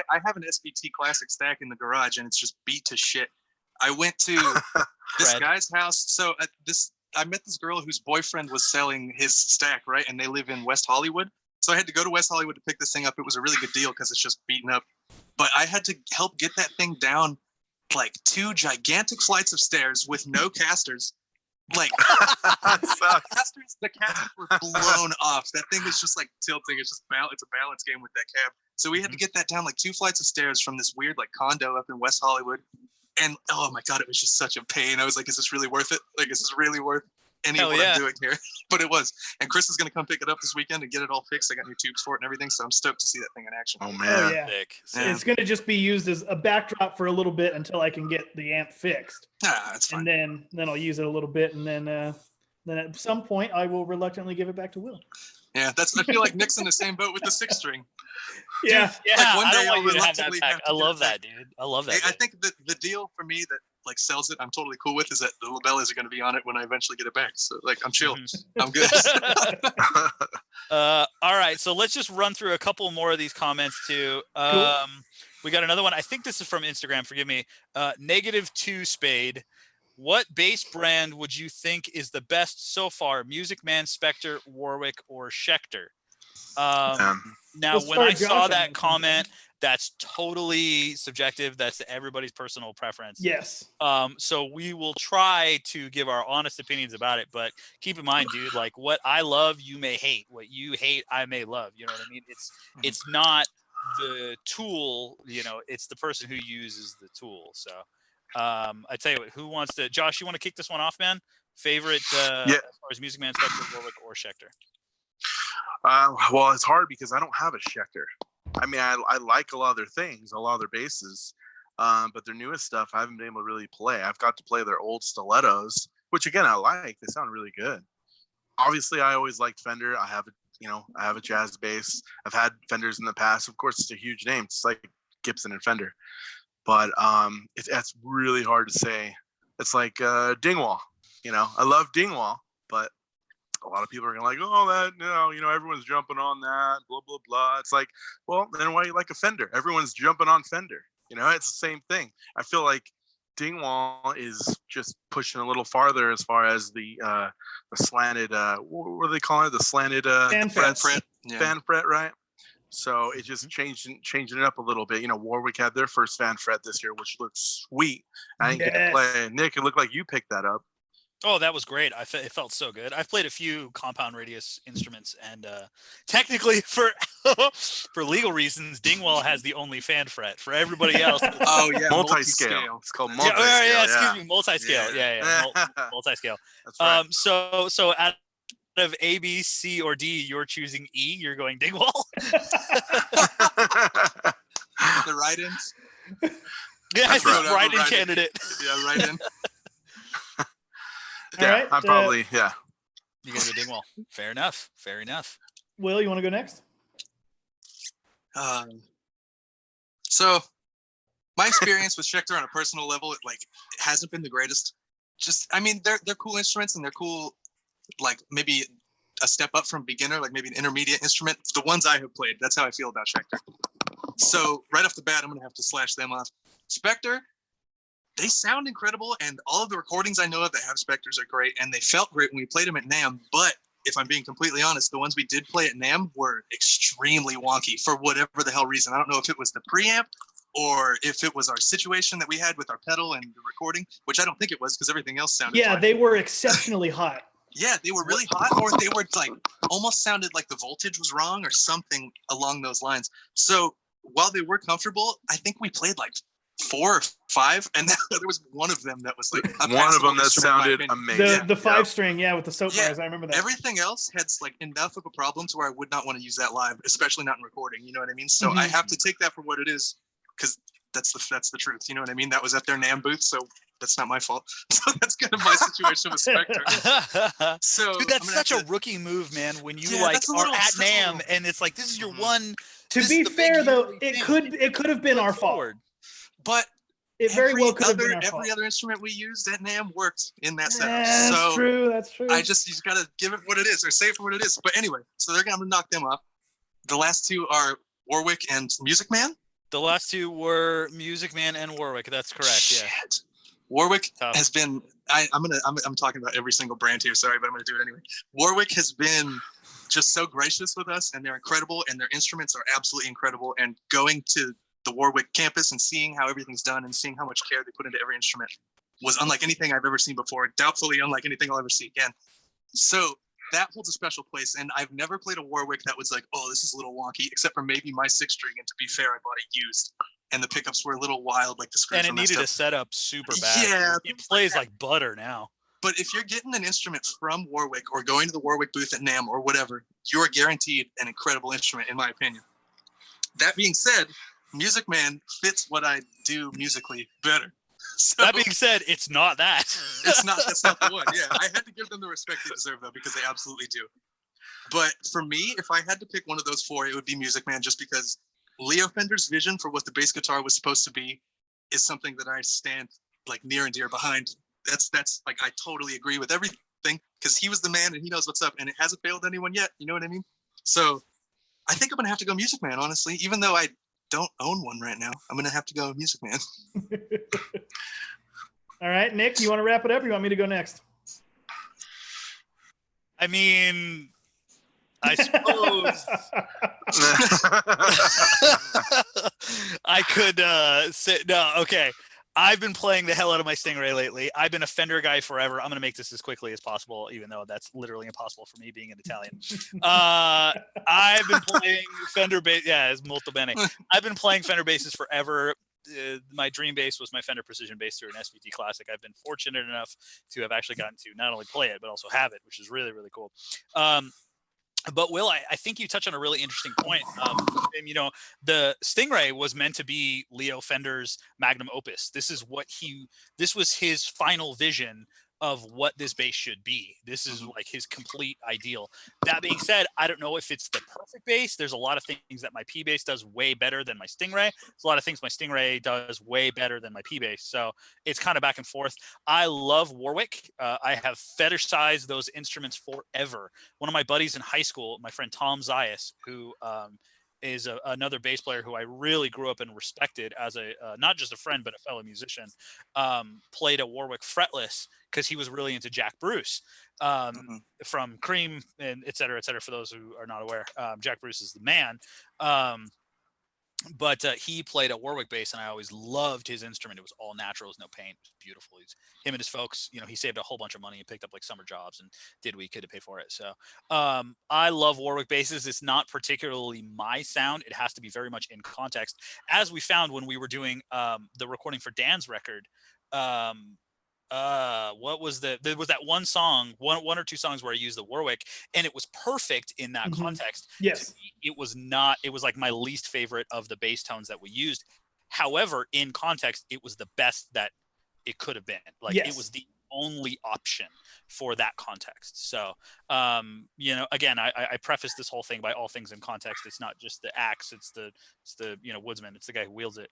I have an SVT Classic stack in the garage, and it's just beat to shit. I went to this guy's house. So I met this girl whose boyfriend was selling his stack, right? And they live in West Hollywood. So I had to go to West Hollywood to pick this thing up. It was a really good deal because it's just beaten up. But I had to help get that thing down like 2 gigantic flights of stairs with no casters. Like the casters were blown off. That thing is just like tilting. It's a balance game with that cab. So we had to get that down like 2 flights of stairs from this weird like condo up in West Hollywood. And oh my God, it was just such a pain. I was like, is this really worth it? Like, is this really worth any of what I'm doing here? But it was. And Chris is going to come pick it up this weekend and get it all fixed. I got new tubes for it and everything. So I'm stoked to see that thing in action. Oh, man. Oh, yeah. It's going to just be used as a backdrop for a little bit until I can get the amp fixed. That's fine. And then I'll use it a little bit. And then at some point, I will reluctantly give it back to Will. Yeah, I feel like Nick's in the same boat with the 6-string. Yeah, dude, yeah. Like one day I don't want you to have that back. I love that, dude. I love that. I think that the deal for me that like sells it, I'm totally cool with, is that the labellas are going to be on it when I eventually get it back. So like, I'm chill. I'm good. All right, so let's just run through a couple more of these comments too. Cool. We got another one. I think this is from Instagram. Forgive me. -2 Spade. What bass brand would you think is the best so far? Music Man, Spectre, Warwick, or Schecter? Now, when I saw that comment, that's totally subjective. That's everybody's personal preference. Yes. So we will try to give our honest opinions about it, but keep in mind, dude, like what I love, you may hate. What you hate, I may love. You know what I mean? It's not the tool, it's the person who uses the tool. So I tell you what, who wants to? Josh, you want to kick this one off, man? Favorite as far as Music Man, Spectre, Warwick, or Schecter? Well, it's hard because I don't have a Schecter. I mean, I like a lot of their things, a lot of their basses, but their newest stuff I haven't been able to really play. I've got to play their old stilettos, which again I like. They sound really good. Obviously, I always liked Fender. I have a jazz bass. I've had Fenders in the past. Of course, it's a huge name. It's like Gibson and Fender, but it's really hard to say. It's like Dingwall. I love Dingwall, but a lot of people are gonna everyone's jumping on that, blah blah blah. It's like, well, then why you like a Fender? Everyone's jumping on Fender. It's the same thing. I feel like Dingwall is just pushing a little farther as far as the slanted. What do they call it? The slanted fan fret. Fan fret, right? So it just changing it up a little bit. Warwick had their first fan fret this year, which looked sweet. I didn't get to play. Nick, it looked like you picked that up. Oh, that was great. It felt so good. I've played a few compound radius instruments, and technically for legal reasons, Dingwall has the only fan fret. For everybody else, multi-scale. It's called multi-scale. Excuse me, multi-scale. Yeah. Multi-scale. That's right. So out of A, B, C, or D, you're choosing E. You're going Dingwall. the write-ins. Yeah, it's right. a write-in candidate. Yeah, write-in. All right, I'm probably yeah. You guys are doing well. Fair enough. Fair enough. Will, you want to go next? So my experience with Schecter on a personal level, it hasn't been the greatest. I mean, they're cool instruments and they're cool, like maybe a step up from beginner, like maybe an intermediate instrument. The ones I have played, that's how I feel about Schecter. So right off the bat, I'm gonna have to slash them off. Spectre, they sound incredible, and all of the recordings I know of that have Spectres are great, and they felt great when we played them at NAMM. But if I'm being completely honest, the ones we did play at NAMM were extremely wonky for whatever the hell reason. I don't know if it was the preamp or if it was our situation that we had with our pedal and the recording, which I don't think it was because everything else sounded fine. They were exceptionally hot. Yeah, they were really hot, or they were almost sounded like the voltage was wrong or something along those lines. So while they were comfortable, I think we played 4 or 5, and there was one of them that was one of them that sounded amazing. The 5-string, with the soap bars. I remember that. Everything else had enough of a problem to where I would not want to use that live, especially not in recording. You know what I mean? So I have to take that for what it is, because that's the truth. You know what I mean? That was at their NAMM booth, so that's not my fault. So that's kind of my situation with Spectre. So dude, that's such a rookie move, man. When you are at NAMM and it's this is your one. To be fair, though, it could have been our fault. But it very well could have been our fault. Every other instrument we used at NAMM worked in that setup. That's true. That's true. You just gotta give it what it is, or say it for what it is. But anyway, so they're gonna knock them up. The last two are Warwick and Music Man. The last two were Music Man and Warwick. That's correct. Shit. Yeah. Warwick has been. I'm talking about every single brand here. Sorry, but I'm gonna do it anyway. Warwick has been just so gracious with us, and they're incredible, and their instruments are absolutely incredible. And going to the Warwick campus and seeing how everything's done and seeing how much care they put into every instrument was unlike anything I've ever seen before, doubtfully unlike anything I'll ever see again. So that holds a special place, and I've never played a Warwick that was this is a little wonky, except for maybe my 6-string, and to be fair, I bought it used, and the pickups were a little wild, like the screws. And it needed a setup super bad. Yeah. It plays like butter now. But if you're getting an instrument from Warwick or going to the Warwick booth at NAMM or whatever, you're guaranteed an incredible instrument, in my opinion. That being said, Music Man fits what I do musically better. So, that being said, it's not that. That's not the one. Yeah, I had to give them the respect they deserve, though, because they absolutely do. But for me, if I had to pick one of those 4, it would be Music Man, just because Leo Fender's vision for what the bass guitar was supposed to be is something that I stand near and dear behind. That's I totally agree with everything, because he was the man and he knows what's up, and it hasn't failed anyone yet. You know what I mean? So I think I'm gonna have to go Music Man, honestly, even though I don't own one right now. I'm gonna have to go Music Man. All right, Nick, you want to wrap it up, or you want me to go next? I mean, I suppose I could say no. Okay, I've been playing the hell out of my Stingray lately. I've been a Fender guy forever. I'm going to make this as quickly as possible, even though that's literally impossible for me being an Italian. I've been playing Fender bass. Yeah, it's molto bene. I've been playing Fender basses forever. My dream bass was my Fender Precision bass through an SVT Classic. I've been fortunate enough to have actually gotten to not only play it, but also have it, which is really, really cool. But Will, I think you touched on a really interesting point. And, the Stingray was meant to be Leo Fender's magnum opus. This was his final vision of what this bass should be. This is his complete ideal. That being said, I don't know if it's the perfect bass. There's a lot of things that my P bass does way better than my Stingray. There's a lot of things my Stingray does way better than my P bass. So it's kind of back and forth. I love Warwick. I have fetishized those instruments forever. One of my buddies in high school, my friend Tom Zayas, who is another bass player who I really grew up and respected as a not just a friend but a fellow musician, played a Warwick fretless because he was really into Jack Bruce from Cream and et cetera, for those who are not aware. Jack Bruce is the man. But he played a Warwick bass, and I always loved his instrument. It was all natural. It was no paint. It was beautiful. Him and his folks, he saved a whole bunch of money and picked up summer jobs and did what he could to pay for it. So I love Warwick basses. It's not particularly my sound. It has to be very much in context. As we found when we were doing the recording for Dan's record, what was there was that one song, one or two songs where I used the Warwick, and it was perfect in that context. Yes. It was not, it was like my least favorite of the bass tones that we used. However, in context, it was the best that it could have been. Like Yes. it was the only option for that context. So, you know, again, I preface this whole thing by all things in context. It's not just the axe, it's the you know, woodsman, it's the guy who wields it.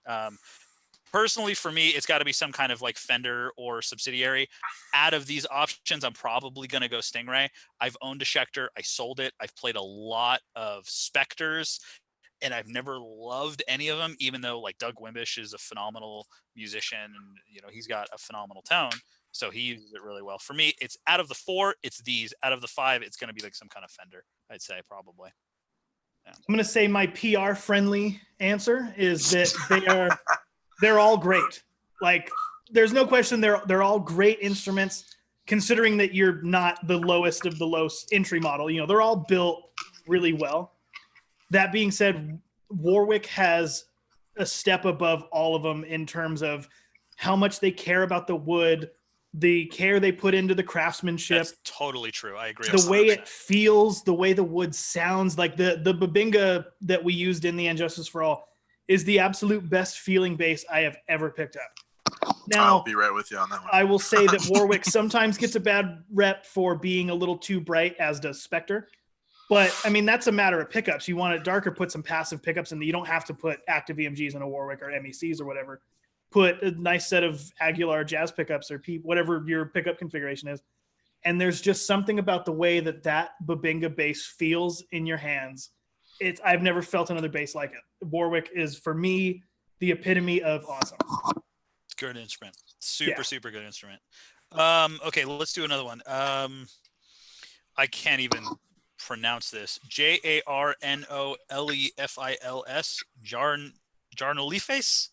Personally, for me, it's got to be some kind of like Fender or subsidiary. Out of these options, I'm probably going to go Stingray. I've owned a Schecter. I sold it. I've played a lot of Spectres, and I've never loved any of them, even though like Doug Wimbish is a phenomenal musician and, you know, he's got a phenomenal tone. So he uses it really well. For me, it's out of the 4, it's these. Out of the 5, it's going to be like some kind of Fender, I'd say probably. Yeah. I'm going to say my PR friendly answer is that they're all great. Like there's no question they're all great instruments, considering that you're not the lowest of the low entry model. You know, they're all built really well. That being said, Warwick has a step above all of them in terms of how much they care about the wood, the care they put into the craftsmanship. That's totally true. I agree. The way it feels, the way the wood sounds, like the Babinga that we used in the Injustice for All is the absolute best feeling bass I have ever picked up. Now, I'll be right with you on that one. I will say that Warwick sometimes gets a bad rep for being a little too bright, as does Spectre. But, I mean, that's a matter of pickups. You want it darker, put some passive pickups in. You don't have to put active EMGs in a Warwick or MECs or whatever. Put a nice set of Aguilar jazz pickups or whatever your pickup configuration is. And there's just something about the way that Babinga bass feels in your hands. I've never felt another bass like it. Warwick is, for me, the epitome of awesome. It's a good instrument. Super good instrument. Okay, let's do another one. I can't even pronounce this. Jarnolefis. Jarnolefis.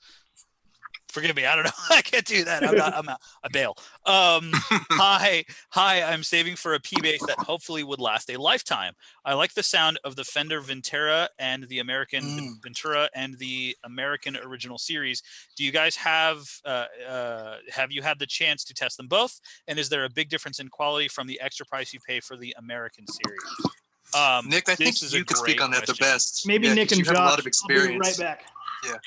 Forgive me. I don't know. I can't do that. I'm out. I bail. Hi. I'm saving for a P bass that hopefully would last a lifetime. I like the sound of the Fender Ventura and the American Ventura and the American original series. Do you guys have you had the chance to test them both? And is there a big difference in quality from the extra price you pay for the American series? Nick, I think you could speak on that the best. Maybe Nick and you Josh. have a lot of experience. I'll be right back.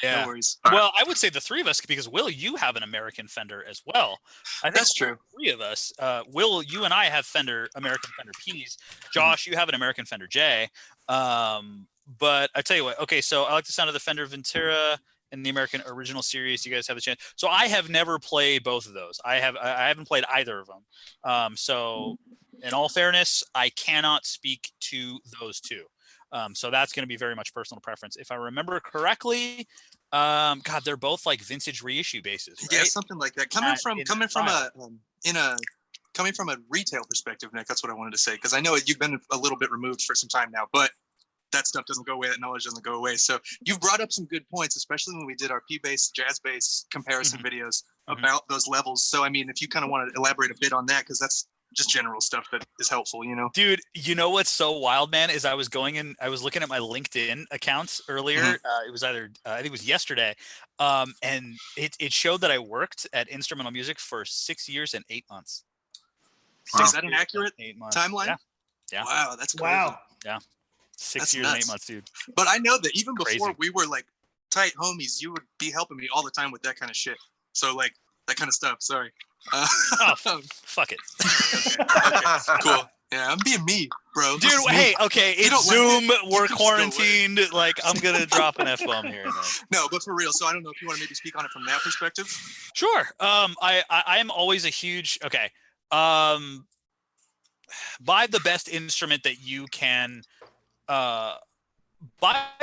Yeah, no worries. Well, I would say the 3 of us, because Will, you have an American Fender as well. I think that's true. 3 of us. Will, you and I have American Fender Ps. Josh, you have an American Fender J. But I tell you what. Okay, so I like the sound of the Fender Ventura and the American original series. You guys have a chance. So I have never played both of those. I haven't played either of them. So in all fairness, I cannot speak to those 2. So that's going to be very much personal preference. If I remember correctly, God, they're both like vintage reissue basses, right? Yeah, something like that. Coming from a retail perspective, Nick, that's what I wanted to say, because I know you've been a little bit removed for some time now, but that stuff doesn't go away. That knowledge doesn't go away. So you've brought up some good points, especially when we did our P-bass, jazz bass comparison videos about those levels. So, I mean, if you kind of want to elaborate a bit on that, because that's just general stuff that is helpful, you know. Dude, you know what's so wild, man, is I was looking at my LinkedIn accounts earlier. It was either I think it was yesterday, and it showed that I worked at Instrumental Music for 6 years and 8 months. Is that an accurate timeline? Yeah. Wow, that's crazy. Wow. Yeah. 6 That's years nuts. and 8 months, dude. But I know that even before Crazy. we were like tight homies, you would be helping me all the time with that kind of shit. So like that kind of stuff. Sorry. Fuck it. Okay, cool. Yeah, I'm being me, bro. Dude, hey, okay, it's Zoom. We're can quarantined. Like, I'm gonna drop an F-bomb here. No, but for real. So I don't know if you want to maybe speak on it from that perspective. Sure. I am always a huge buy the best instrument that you can. Buy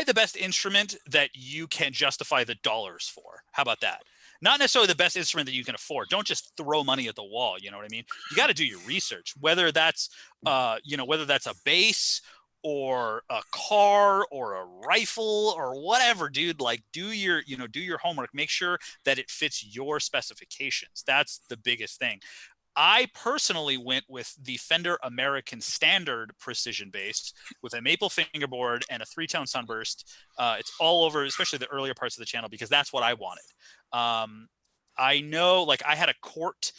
the best instrument that you can justify the dollars for. How about that? Not necessarily the best instrument that you can afford. Don't just throw money at the wall. You know what I mean? You got to do your research, whether that's, whether that's a bass or a car or a rifle or whatever, dude. Like do your homework, make sure that it fits your specifications. That's the biggest thing. I personally went with the Fender American Standard precision bass with a maple fingerboard and a 3-tone sunburst. It's all over, especially the earlier parts of the channel, because that's what I wanted. I know, like I had a Cort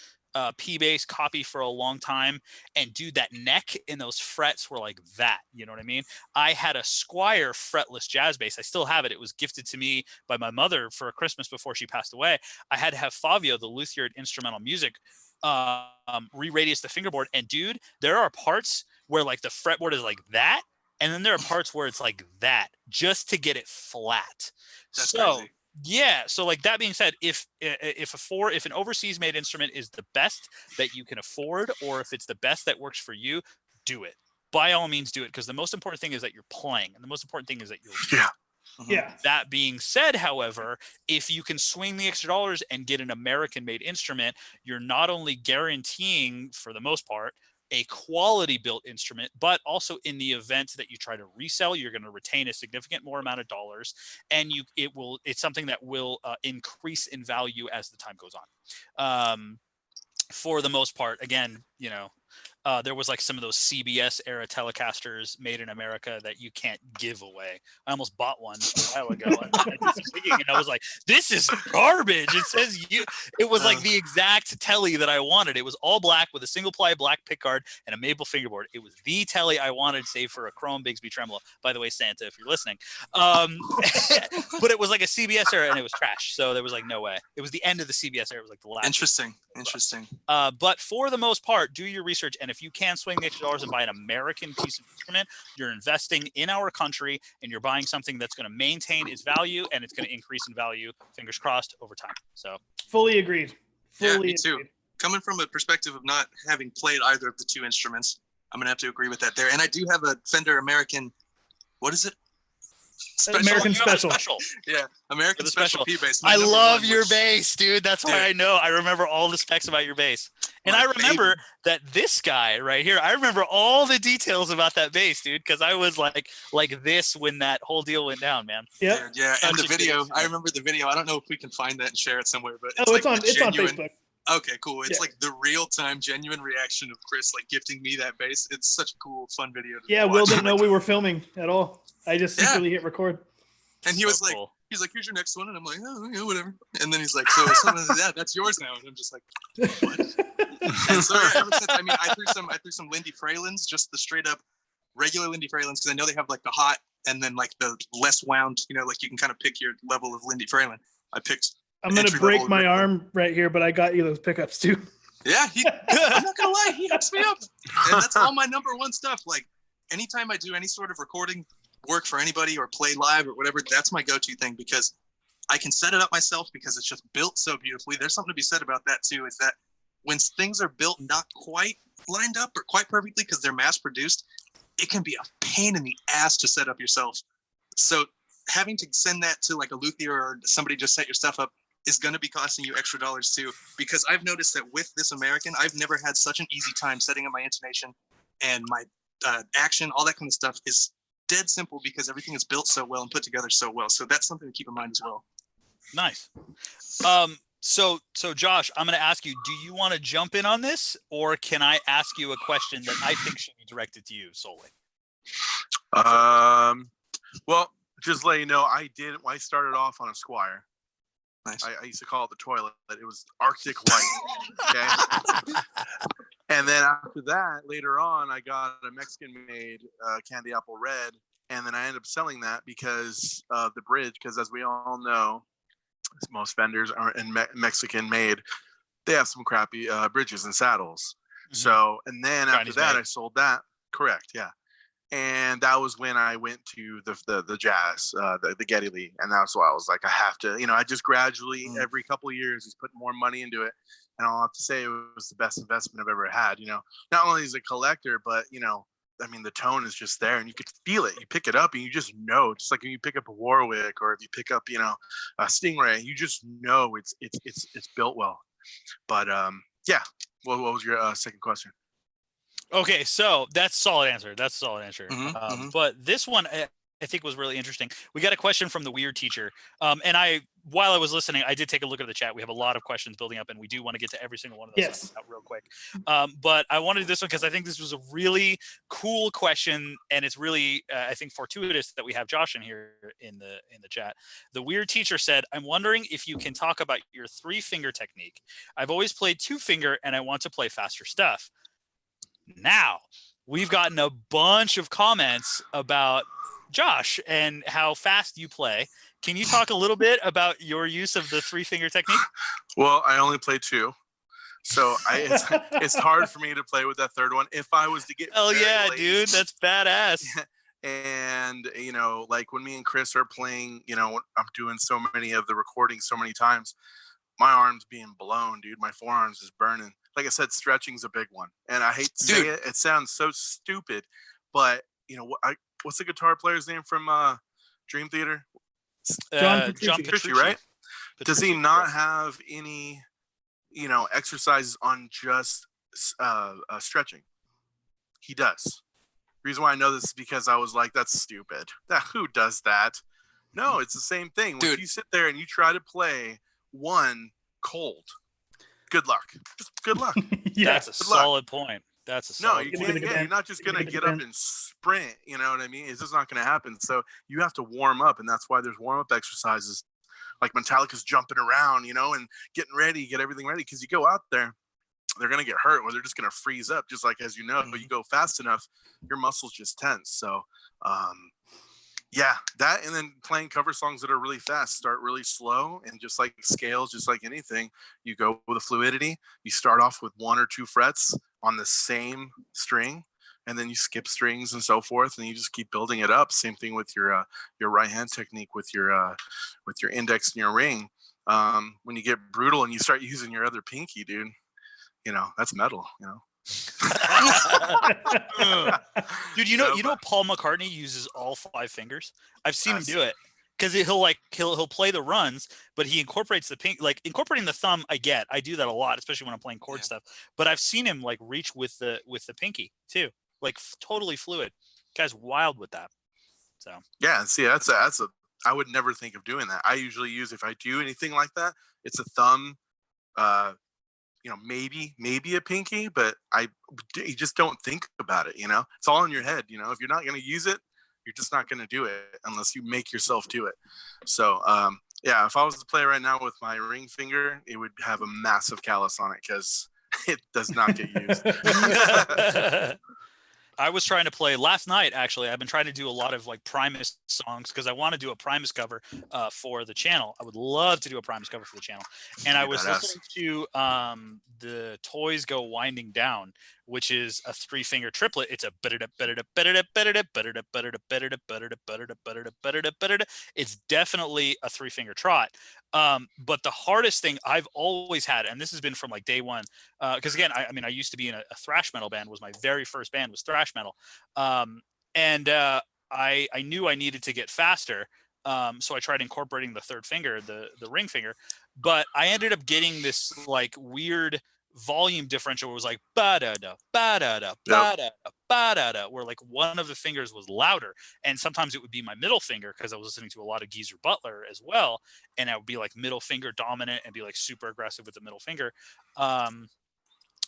P bass copy for a long time, and dude, that neck and those frets were like that. You know what I mean? I had a Squier fretless jazz bass. I still have it. It was gifted to me by my mother for a Christmas before she passed away. I had to have Fabio, the luthier at Instrumental Music, re-radius the fingerboard. And dude, there are parts where like the fretboard is like that, and then there are parts where it's like that, just to get it flat. That's so crazy. Yeah. So like that being said, if an overseas made instrument is the best that you can afford, or if it's the best that works for you, do it. By all means do it, because the most important thing is that you're playing, and the most important thing is that you're Yeah. That being said, however, if you can swing the extra dollars and get an American made instrument, you're not only guaranteeing, for the most part, a quality built instrument, but also in the event that you try to resell, you're going to retain a significant more amount of dollars, and it's something that will increase in value as the time goes on. For the most part, again, there was like some of those CBS era Telecasters made in America that you can't give away. I almost bought one a while ago, and I did some digging, and I was like, "This is garbage." It says it was like the exact telly that I wanted. It was all black with a single ply black pickguard and a maple fingerboard. It was the telly I wanted, save for a chrome Bigsby tremolo. By the way, Santa, if you're listening, but it was like a CBS era, and it was trash. So there was like no way. It was the end of the CBS era. It was like the last. Interesting. But for the most part, do your research, and if you can swing the extra dollars and buy an American piece of instrument, you're investing in our country, and you're buying something that's going to maintain its value, and it's going to increase in value, fingers crossed, over time. So fully agreed. Me too. Coming from a perspective of not having played either of the two instruments, I'm gonna have to agree with that there. And I do have a Fender American, what is it? American Special. Yeah, American Special P bass. I love your bass, dude. That's why I know. I remember all the specs about your bass. And I remember that this guy right here, I remember all the details about that bass, dude, because I was like this when that whole deal went down, man. Yeah. Yeah, and the video, I remember the video. I don't know if we can find that and share it somewhere, but it's on Facebook. Okay, cool. It's like the real-time, genuine reaction of Chris, like gifting me that bass. It's such a cool, fun video. Will didn't know we were filming at all. I just secretly hit record. And he was like, cool. He's like, "Here's your next one," and I'm like, "Oh, yeah, whatever." And then he's like, "So, yeah, that's yours now." And I'm just like, "What?" And so ever since, I threw some Lindy Fralins, just the straight up regular Lindy Fralins, because I know they have like the hot and then like the less wound. Like you can kind of pick your level of Lindy Fralin. I picked. I'm gonna break my arm right here, but I got you those pickups too. Yeah, I'm not gonna lie, he hooks me up, and that's all my number one stuff. Like anytime I do any sort of recording work for anybody or play live or whatever, that's my go-to thing, because I can set it up myself because it's just built so beautifully. There's something to be said about that too, is that when things are built not quite lined up or quite perfectly because they're mass produced, it can be a pain in the ass to set up yourself. So having to send that to like a luthier or somebody just set your stuff up is going to be costing you extra dollars too, because I've noticed that with this American, I've never had such an easy time setting up my intonation and my action, all that kind of stuff is dead simple because everything is built so well and put together so well. So that's something to keep in mind as well. Nice. So Josh, I'm going to ask you, do you want to jump in on this, or can I ask you a question that I think should be directed to you solely? Well, just let you know, I started off on a Squier. Nice. I used to call it the toilet. It was Arctic White. Okay. And then after that, later on, I got a Mexican-made Candy Apple Red, and then I ended up selling that because of the bridge. Because as we all know, most Fenders are Mexican-made. They have some crappy bridges and saddles. Mm-hmm. So, and then after that, I sold that. Correct, yeah. And that was when I went to the jazz, the Geddy Lee, and that's why I was like, I have to, I just gradually every couple of years just put more money into it, and I'll have to say it was the best investment I've ever had. Not only as a collector, but the tone is just there, and you could feel it. You pick it up, and you just know. Just like when you pick up a Warwick, or if you pick up, a Stingray, you just know it's built well. But yeah. What was your second question? Okay, so that's a solid answer. Mm-hmm, mm-hmm. But this one, think was really interesting. We got a question from the weird teacher. And while I was listening, I did take a look at the chat. We have a lot of questions building up, and we do want to get to every single one of those out real quick. But I wanted this one because I think this was a really cool question, and it's really, I think, fortuitous that we have Josh in here in the chat. The weird teacher said, "I'm wondering if you can talk about your 3-finger technique. I've always played 2-finger, and I want to play faster stuff." Now, we've gotten a bunch of comments about Josh and how fast you play. Can you talk a little bit about your use of the 3-finger technique? Well, I only play 2, so it's hard for me to play with that third one. If I was to get late, dude, that's badass. And like when me and Chris are playing, I'm doing so many of the recordings so many times, my arms being blown, dude. My forearms is burning. Like I said, stretching's a big one, and I hate to say it. It sounds so stupid, but what's the guitar player's name from Dream Theater? John Petrucci, right? Does he not have any, exercises on just stretching? He does. The reason why I know this is because I was like, that's stupid. Who does that? No, it's the same thing. When you sit there and you try to play one cold, good luck. Just good luck. That's a solid point. That's a solid point. You're not just going to get up and sprint. You know what I mean? It's just not going to happen. So you have to warm up, and that's why there's warm-up exercises. Like Metallica's jumping around, and getting ready, get everything ready. Because you go out there, they're going to get hurt, or they're just going to freeze up, just like, as you know. But you go fast enough, your muscles just tense. So, that, and then playing cover songs that are really fast. Start really slow, and just like scales, just like anything, you go with a fluidity. You start off with 1 or 2 frets on the same string, and then you skip strings and so forth, and you just keep building it up. Same thing with your right hand technique with your index and your ring. When you get brutal and you start using your other pinky, dude, that's metal. Dude, you know Paul McCartney uses all 5 fingers. I've seen him do it, because he'll play the runs, but he incorporates the pink, like incorporating the thumb. I do that a lot, especially when I'm playing chord stuff. But I've seen him like reach with the pinky too, like totally fluid. Guy's wild with that. So see, that's a I would never think of doing that. I usually use, if I do anything like that, it's a thumb. Maybe a pinky, but you just don't think about it. It's all in your head. If you're not going to use it, you're just not going to do it unless you make yourself do it. So, if I was to play right now with my ring finger, it would have a massive callus on it because it does not get used. I was trying to play last night. Actually, I've been trying to do a lot of like Primus songs because I want to do a Primus cover for the channel. I would love to do a Primus cover for the channel. And I was listening to the Toys Go Winding Down, which is a 3-finger triplet. It's a it's definitely a 3-finger trot. But the hardest thing I've always had, and this has been from like day one, because again, I used to be in a thrash metal band. Was my very first band was thrash metal, and I knew I needed to get faster, so I tried incorporating the 3rd finger, the ring finger, but I ended up getting this like weird volume differential where it was like ba da da ba da da ba da da ba da da, where like one of the fingers was louder, and sometimes it would be my middle finger because I was listening to a lot of Geezer Butler as well, and I would be like middle finger dominant and be like super aggressive with the middle finger.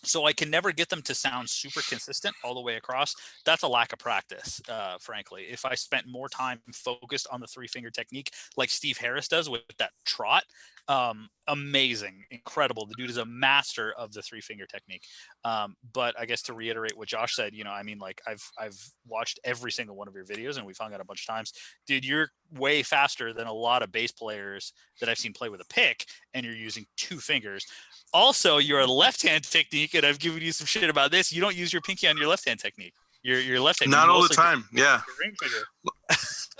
So I can never get them to sound super consistent all the way across. That's a lack of practice, frankly. If I spent more time focused on the 3-finger technique like Steve Harris does with that trot, amazing, incredible. The dude is a master of the 3-finger technique. But I guess to reiterate what Josh said, like I've watched every single one of your videos and we've hung out a bunch of times. Dude, you're way faster than a lot of bass players that I've seen play with a pick, and you're using 2 fingers. Also, you're a left-hand technique, and I've given you some shit about this. You don't use your pinky on your left-hand technique. Your left hand. Not all the time. Yeah.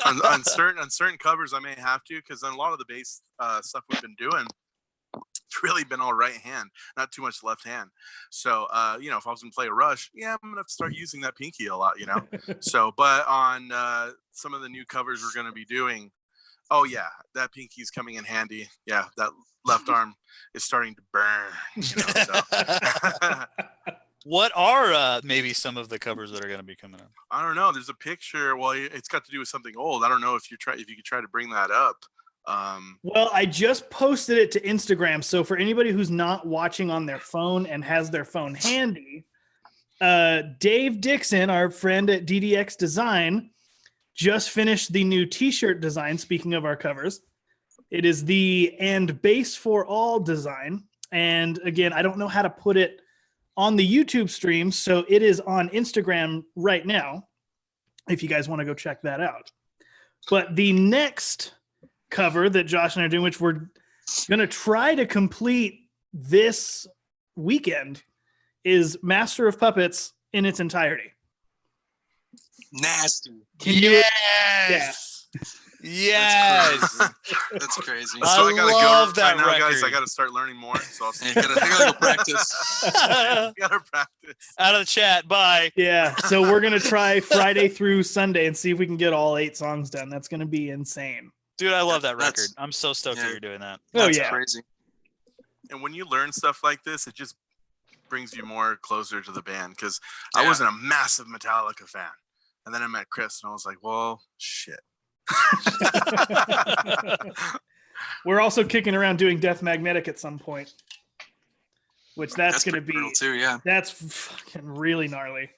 on certain covers, I may have to, because on a lot of the bass stuff we've been doing, it's really been all right hand, not too much left hand. So, if I was going to play a Rush, I'm going to have to start using that pinky a lot, So, but on some of the new covers we're going to be doing, that pinky's coming in handy. Yeah, that left arm is starting to burn. What are maybe some of the covers that are going to be coming up? I don't know. There's a picture. Well, it's got to do with something old. I don't know if you could try to bring that up. Well, I just posted it to Instagram. So for anybody who's not watching on their phone and has their phone handy, Dave Dixon, our friend at DDX Design, just finished the new t-shirt design. Speaking of our covers, it is the "And Base for All" design. And again, I don't know how to put it on the YouTube stream, so it is on Instagram right now, if you guys want to go check that out. But the next cover that Josh and I are doing, which we're going to try to complete this weekend, is Master of Puppets in its entirety. Nasty. Yes. Yes. That's crazy. So I gotta love go that now, record. guys. I gotta start learning more. So I'll I gotta go practice. gotta practice. Out of the chat. Bye. Yeah, so we're going to try Friday through Sunday and see if we can get all 8 songs done. That's going to be insane. Dude, I love that That's- record. I'm so stoked that you're doing that. Oh, That's yeah. crazy. And when you learn stuff like this, it just brings you more closer to the band. Because Yeah. I wasn't a massive Metallica fan, and then I met Chris, and I was like, "Well, shit." We're also kicking around doing Death Magnetic at some point, which that's going to pretty be brutal too, yeah. that's fucking really gnarly.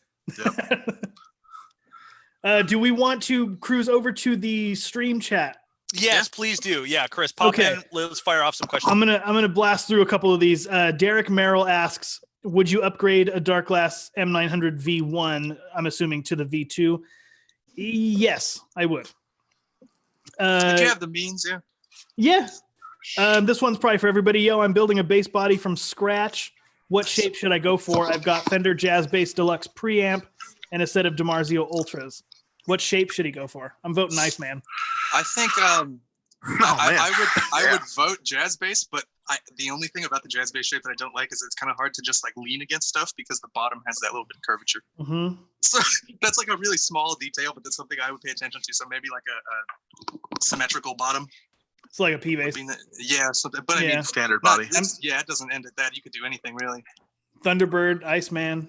Yep. Do we want to cruise over to the stream chat? Yes, please do. Yeah, Chris, pop Okay. in. Let's fire off some questions. I'm gonna blast through a couple of these. Derek Merrill asks, "Would you upgrade a Darkglass M900 V1? I'm assuming to the V2." Yes, I would. Did you have the means, yeah? Yeah. This one's probably for everybody. Yo, I'm building a bass body from scratch. What shape should I go for? I've got Fender Jazz Bass Deluxe preamp and a set of DiMarzio Ultras. What shape should he go for? I'm voting Iceman. I think I would vote jazz bass, but the only thing about the jazz bass shape that I don't like is it's kind of hard to just like lean against stuff because the bottom has that little bit of curvature. Mm-hmm. So that's like a really small detail, but that's something I would pay attention to. So maybe like a symmetrical bottom. It's like a P bass. Yeah, something. But I mean, Standard body. it doesn't end at that. You could do anything really. Thunderbird, Iceman.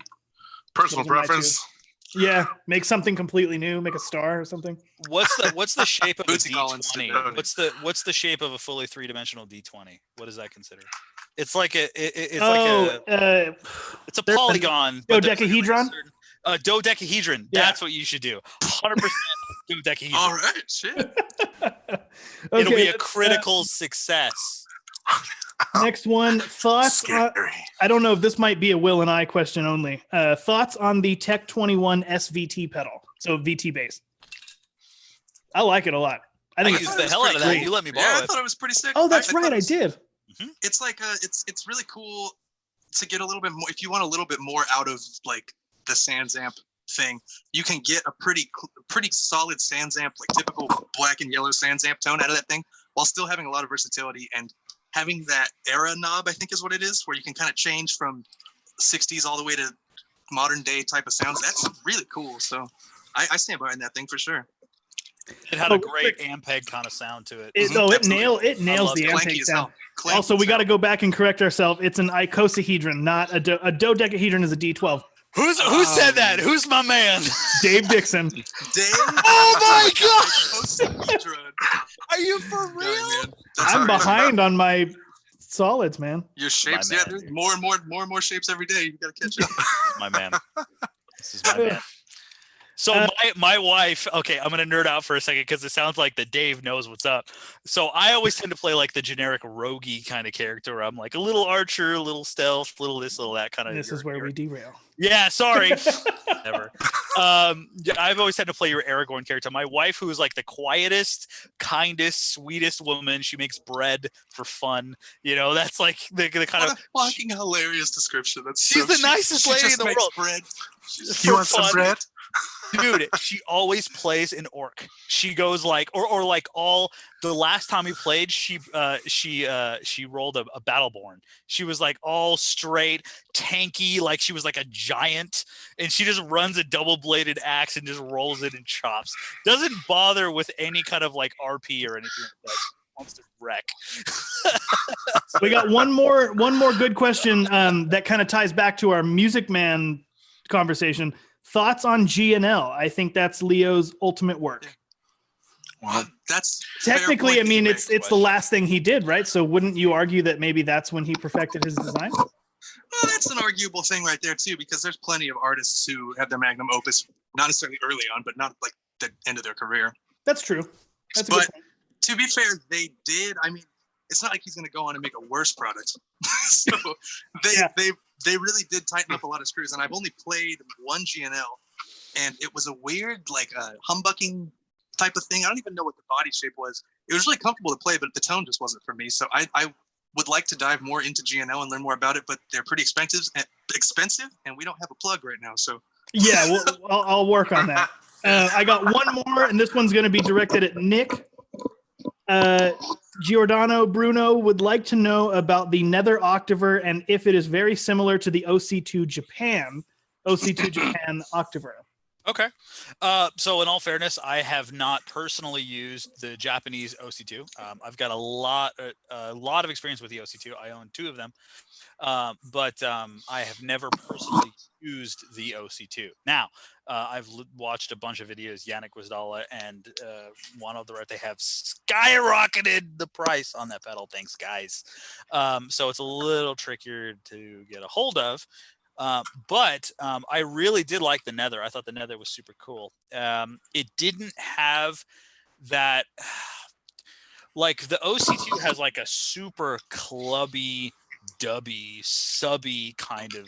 Personal Those are my preference. Yeah, make something completely new. Make a star or something. What's the shape of a Bootsy Collins did D20? that. What's the shape of a fully 3-dimensional D20? What is that considered? It's like it's a polygon. but there's like a Dodecahedron? certain- dodecahedron. Yeah. That's what you should do. 100% dodecahedron. All right, shit. It'll be a let's, critical success. next one. Thoughts? Scary. I don't know if this might be a Will and I question only. Thoughts on the Tech 21 SVT pedal? So VT bass. I like it a lot. I think I it's used the hell out of that. great. You let me Yeah, borrow I it. thought it was pretty sick. Oh, that's right. thought it I was- did. It's like it's really cool to get a little bit more. If you want a little bit more out of like the Sans Amp thing, you can get a pretty solid Sans Amp, like typical black and yellow Sans Amp tone out of that thing, while still having a lot of versatility and having that era knob, I think is what it is, where you can kind of change from 60s all the way to modern day type of sounds. That's really cool. So I stand behind that thing for sure. It had a great Ampeg kind of sound to it. It nails the Clanky Ampeg as sound. hell. Clanky Also, we as got to hell. go back and correct ourselves. It's an icosahedron, not a dodecahedron is a D12. Who said that? Who's my man? Dave Dixon. Dave, Oh my god! Icosahedron. Are you for real? Yeah, man. That's I'm all right. behind on my solids, man. Your shapes, My yeah, man. there's more and more shapes every day. You gotta catch up. My man. This is my man. So my wife, okay, I'm gonna nerd out for a second because it sounds like that Dave knows what's up. So I always tend to play like the generic roguey kind of character where I'm like a little archer, a little stealth, little this, little that kind of. This is where we derail. Yeah, sorry. Never. I've always had to play your Aragorn character. My wife, who is like the quietest, kindest, sweetest woman. She makes bread for fun. You know, that's like the kind What of. a fucking hilarious description. That's She's the nicest lady in the makes world. Bread. You want some fun. bread? Dude, she always plays an orc. She goes like, or like all the last time we played, she rolled a Battleborn. She was like all straight, tanky, like she was like a giant, and she just runs a double-bladed axe and just rolls it and chops. Doesn't bother with any kind of like RP or anything like that. monster wreck. We got one more good question that kind of ties back to our Music Man conversation. Thoughts on G&L? I think that's Leo's ultimate work. Well, that's technically, I mean, it's the last thing he did, right? So wouldn't you argue that maybe that's when he perfected his design? Well, that's an arguable thing right there too, because there's plenty of artists who have their magnum opus, not necessarily early on, but not like the end of their career. That's true. That's a but good point. To be fair, they did. I mean, it's not like he's going to go on and make a worse product. So they really did tighten up a lot of screws. And I've only played one G&L, and it was a weird, like humbucking type of thing. I don't even know what the body shape was. It was really comfortable to play, but the tone just wasn't for me. So I would like to dive more into G&L and learn more about it, but they're pretty expensive, and we don't have a plug right now. So yeah, well, I'll work on that. I got one more, and this one's going to be directed at Nick. Giordano Bruno would like to know about the Nether Octaver and if it is very similar to the OC2 Japan Octaver. Okay. So in all fairness, I have not personally used the Japanese OC2. I've got a lot of experience with the OC2. I own 2 of them. But I have never personally used the OC2. Now, I've watched a bunch of videos. Yannick Wisdala and one other, they have skyrocketed the price on that pedal. Thanks, guys. So it's a little trickier to get a hold of. But I really did like the Nether. I thought the Nether was super cool. It didn't have that, like the OC2 has like a super clubby, dubby, subby kind of,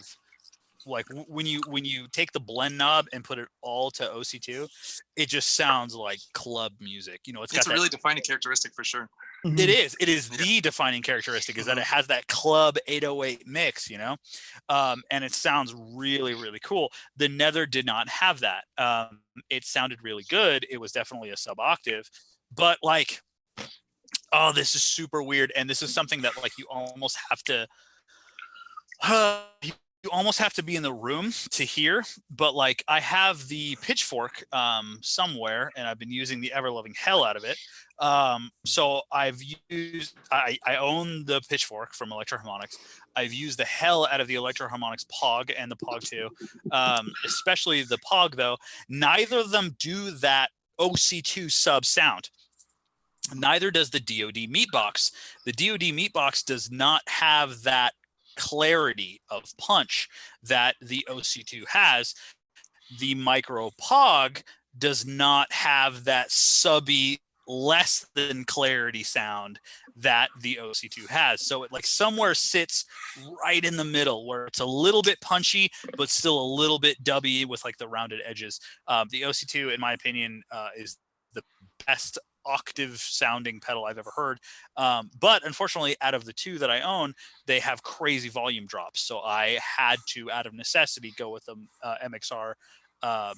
like when you take the blend knob and put it all to OC2, it just sounds like club music. You know, it's a really defining characteristic for sure. Mm-hmm. It is the defining characteristic is that it has that club 808 mix, you know, and it sounds really, really cool. The Nether did not have that. It sounded really good. It was definitely a sub octave, but like, oh, this is super weird. And this is something that like you almost have to be in the room to hear. But like I have the pitchfork somewhere, and I've been using the ever-loving hell out of it. So I own the pitchfork from Electro-Harmonix. I've used the hell out of the Electro-Harmonix Pog and the Pog 2, especially the Pog though. Neither of them do that OC2 sub sound. Neither does the DoD Meatbox. The DoD Meatbox does not have that clarity of punch that the OC2 has. The Micro Pog does not have that subby, less than clarity sound that the OC2 has. So it like somewhere sits right in the middle where it's a little bit punchy, but still a little bit dubby with like the rounded edges. The OC2, in my opinion, is the best octave sounding pedal I've ever heard. But unfortunately, out of the 2 that I own, they have crazy volume drops. So I had to, out of necessity, go with the MXR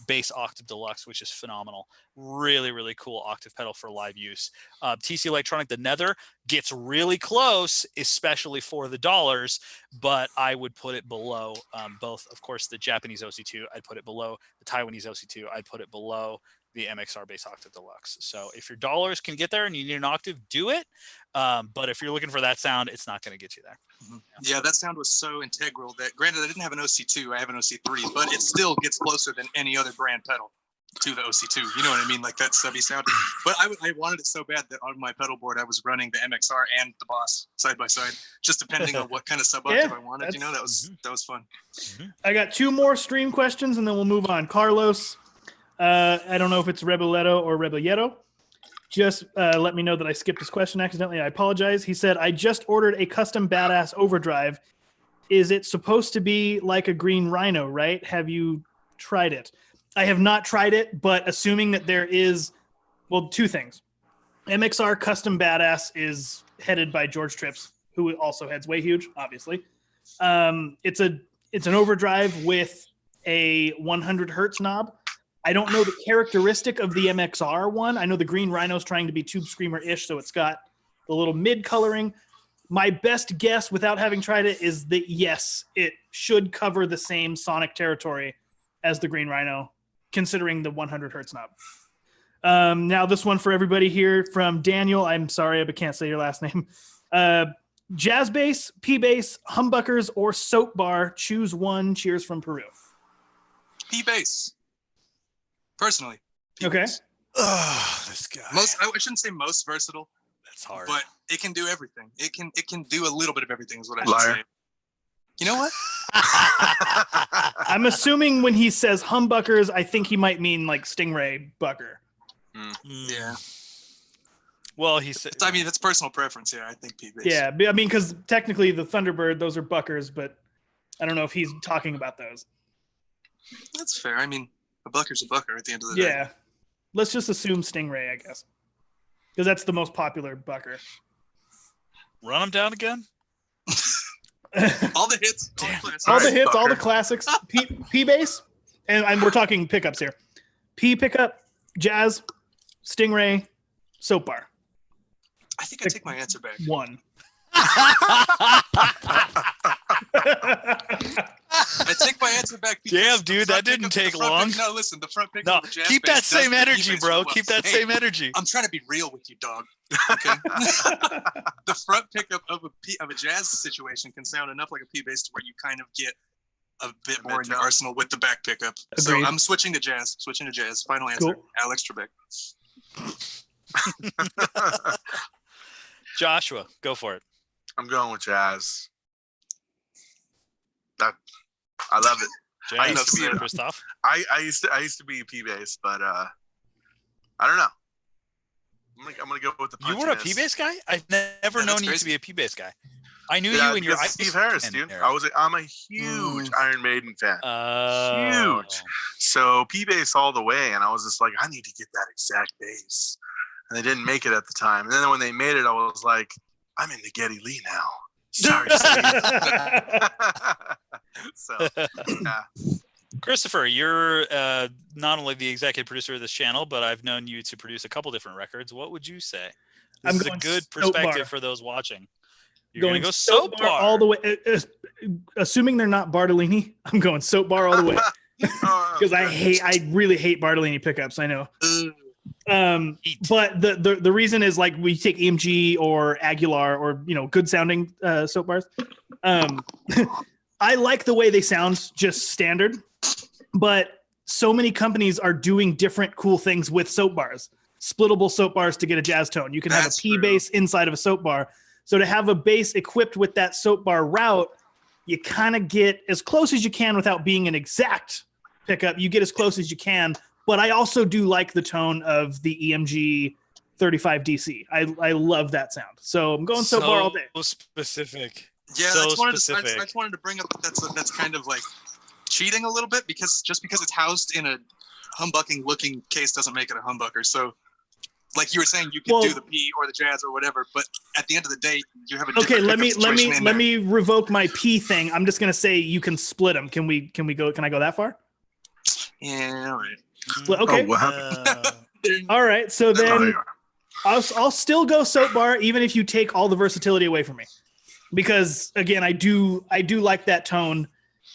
Bass Octave Deluxe, which is phenomenal. Really, really cool octave pedal for live use. TC Electronic, the Nether, gets really close, especially for the dollars, but I would put it below both, of course, the Japanese OC2. I'd put it below the Taiwanese OC2. I'd put it below the MXR Bass Octave Deluxe. So if your dollars can get there and you need an octave, do it. But if you're looking for that sound, it's not going to get you there. Mm-hmm. Yeah, that sound was so integral that, granted, I didn't have an OC2, I have an OC3, but it still gets closer than any other brand pedal to the OC2. You know what I mean? Like that subby sound. But I wanted it so bad that on my pedal board, I was running the MXR and the Boss side by side, just depending on what kind of sub octave I wanted. You know, that was fun. Mm-hmm. I got 2 more stream questions, and then we'll move on. Carlos, I don't know if it's Reboletto or Rebelletto. Just let me know that I skipped his question accidentally. I apologize. He said, I just ordered a custom badass overdrive. Is it supposed to be like a green Rhino, right? Have you tried it? I have not tried it, but assuming that there is, well, 2 things. MXR Custom Badass is headed by George Trips, who also heads Way Huge, obviously. It's an overdrive with a 100 hertz knob. I don't know the characteristic of the MXR one. I know the Green Rhino's trying to be Tube Screamer-ish, so it's got the little mid coloring. My best guess, without having tried it, is that yes, it should cover the same sonic territory as the Green Rhino, considering the 100 hertz knob. Now this one for everybody here from Daniel. I'm sorry, I can't say your last name. Jazz bass, P bass, humbuckers, or soap bar. Choose one. Cheers from Peru. P bass. Personally. P Okay. bass. This guy. I shouldn't say most versatile. That's hard. But it can do everything. It can do a little bit of everything is what I Liar. should say. You know what? I'm assuming when he says humbuckers, I think he might mean like Stingray bucker. Yeah. Well, he said. I mean, that's personal preference here. I think P bass. Yeah, I mean, because technically the Thunderbird, those are buckers, but I don't know if he's talking about those. That's fair. I mean, a bucker's a bucker at the end of the day. Yeah. Let's just assume Stingray, I guess. Because that's the most popular bucker. Run him down again. All the hits. All the Right, hits, all bucker. the classics. P bass, and we're talking pickups here. P pickup, jazz, Stingray, soap bar. I think I take my answer back. One. I take my answer back. Damn, dude, that didn't take long. No, listen, the front pickup. No, of the jazz keep bass that does same the energy, P-bass bro. really well. Keep that Hey, same energy. I'm trying to be real with you, dog. Okay. The front pickup of a jazz situation can sound enough like a P bass to where you kind of get a bit more in the arsenal with the back pickup. So Agreed. I'm switching to jazz. Final answer. Cool. Alex Trebek. Joshua, go for it. I'm going with jazz. I love it. Jazz, used to be- Christoph. I used to be P bass, but I don't know. I'm gonna go with the. You were a punchiness. P bass guy? I've never Yeah, known that's you to crazy. be a P bass guy. I knew Yeah, you in your because Steve Harris, dude. I'm a huge Iron Maiden fan. Huge. So P bass all the way, and I was just like, I need to get that exact bass, and they didn't make it at the time. And then when they made it, I was like, I'm into Geddy Lee now. Sorry, Steve. So yeah. Christopher, you're not only the executive producer of this channel, but I've known you to produce a couple different records. What would you say? This I'm is a going good soap perspective bar. for those watching. You're Going going to go soap soap bar bar all the way. Assuming they're not Bartolini, I'm going soap bar all the way. Because I really hate Bartolini pickups. I know. But the reason is like we take EMG or Aguilar or good sounding soap bars. I like the way they sound just standard, but so many companies are doing different cool things with soap bars. Splittable soap bars to get a jazz tone. You can have a P bass inside of a soap bar. So to have a bass equipped with that soap bar route, you kind of get as close as you can without being an exact pickup. You get as close as you can. But I also do like the tone of the EMG 35 DC. I love that sound. So I'm going soap bar all day. So specific. Yeah, so I just specific. wanted to bring up that's kind of like cheating a little bit because just because it's housed in a humbucking looking case doesn't make it a humbucker. So like you were saying, you can do the P or the jazz or whatever, but at the end of the day, you have a different let me revoke my P thing. I'm just gonna say you can split them. Can we go? Can I go that far? Yeah, all right. Well, okay. Oh, what happened? All right. So then I'll still go soap bar even if you take all the versatility away from me, because again, I do like that tone.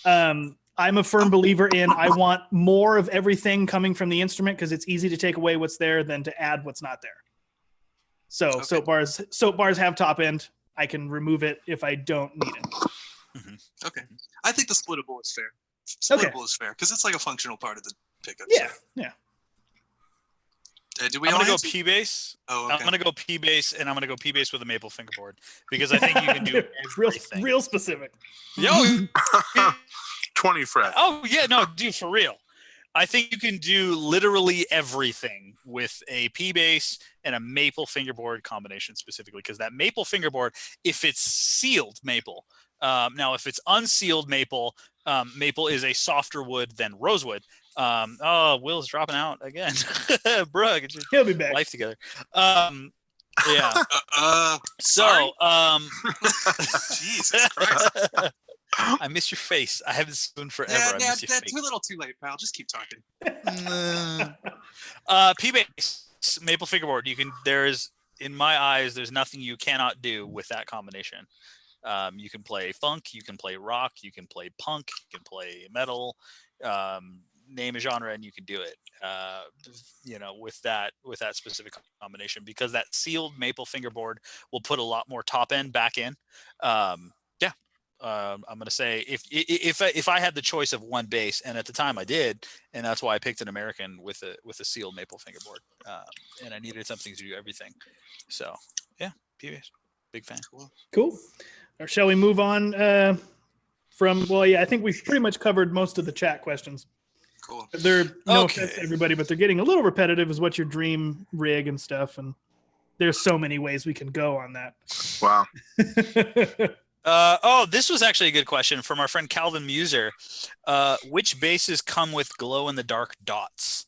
I'm a firm believer in I want more of everything coming from the instrument because it's easy to take away what's there than to add what's not there. So soap bars have top end. I can remove it if I don't need it. Mm-hmm. Okay. I think the splittable is fair. Splittable is fair because it's like a functional part of the pickup. Yeah. So. Yeah. Do we I'm all gonna go answer? P bass. Oh, okay. I'm gonna go P bass, and I'm gonna go P bass with a maple fingerboard because I think you can do everything. real specific. Yo, 20 fret. oh yeah, no, dude, for real. I think you can do literally everything with a P bass and a maple fingerboard combination specifically because that maple fingerboard, if it's sealed maple, now if it's unsealed maple, maple is a softer wood than rosewood. Will's dropping out again. Bruh, get your He'll be back. life together. Yeah. Sorry. Jesus Christ. I miss your face. I haven't seen forever. I miss your face. Too little, too late, pal. Just keep talking. P bass, maple fingerboard. There's in my eyes, there's nothing you cannot do with that combination. You can play funk, you can play rock, you can play punk, you can play metal. name a genre and you can do it. With that specific combination, because that sealed maple fingerboard will put a lot more top end back in. I'm going to say if I had the choice of one bass, and at the time I did, and that's why I picked an American with a sealed maple fingerboard, and I needed something to do everything. So yeah, PBS, big fan. Cool. Or shall we move on I think we've pretty much covered most of the chat questions. Cool. They're no offense to everybody, but they're getting a little repetitive. Is what's your dream rig and stuff, and there's so many ways we can go on that. Wow. This was actually a good question from our friend Calvin Muser. Which bases come with glow-in-the-dark dots?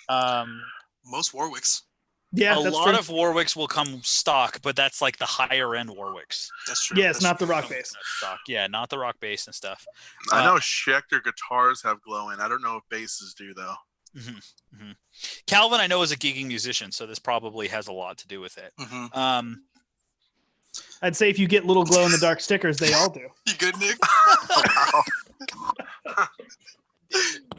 Most Warwicks. Yeah, a lot of Warwicks will come stock, but that's like the higher-end Warwicks. That's true. Yeah, it's not the rock bass. Stock. Yeah, not the rock bass and stuff. I know Schecter guitars have glow-in. I don't know if basses do, though. Mm-hmm, mm-hmm. Calvin, I know, is a gigging musician, so this probably has a lot to do with it. Mm-hmm. I'd say if you get little glow-in-the-dark stickers, they all do. You good, Nick?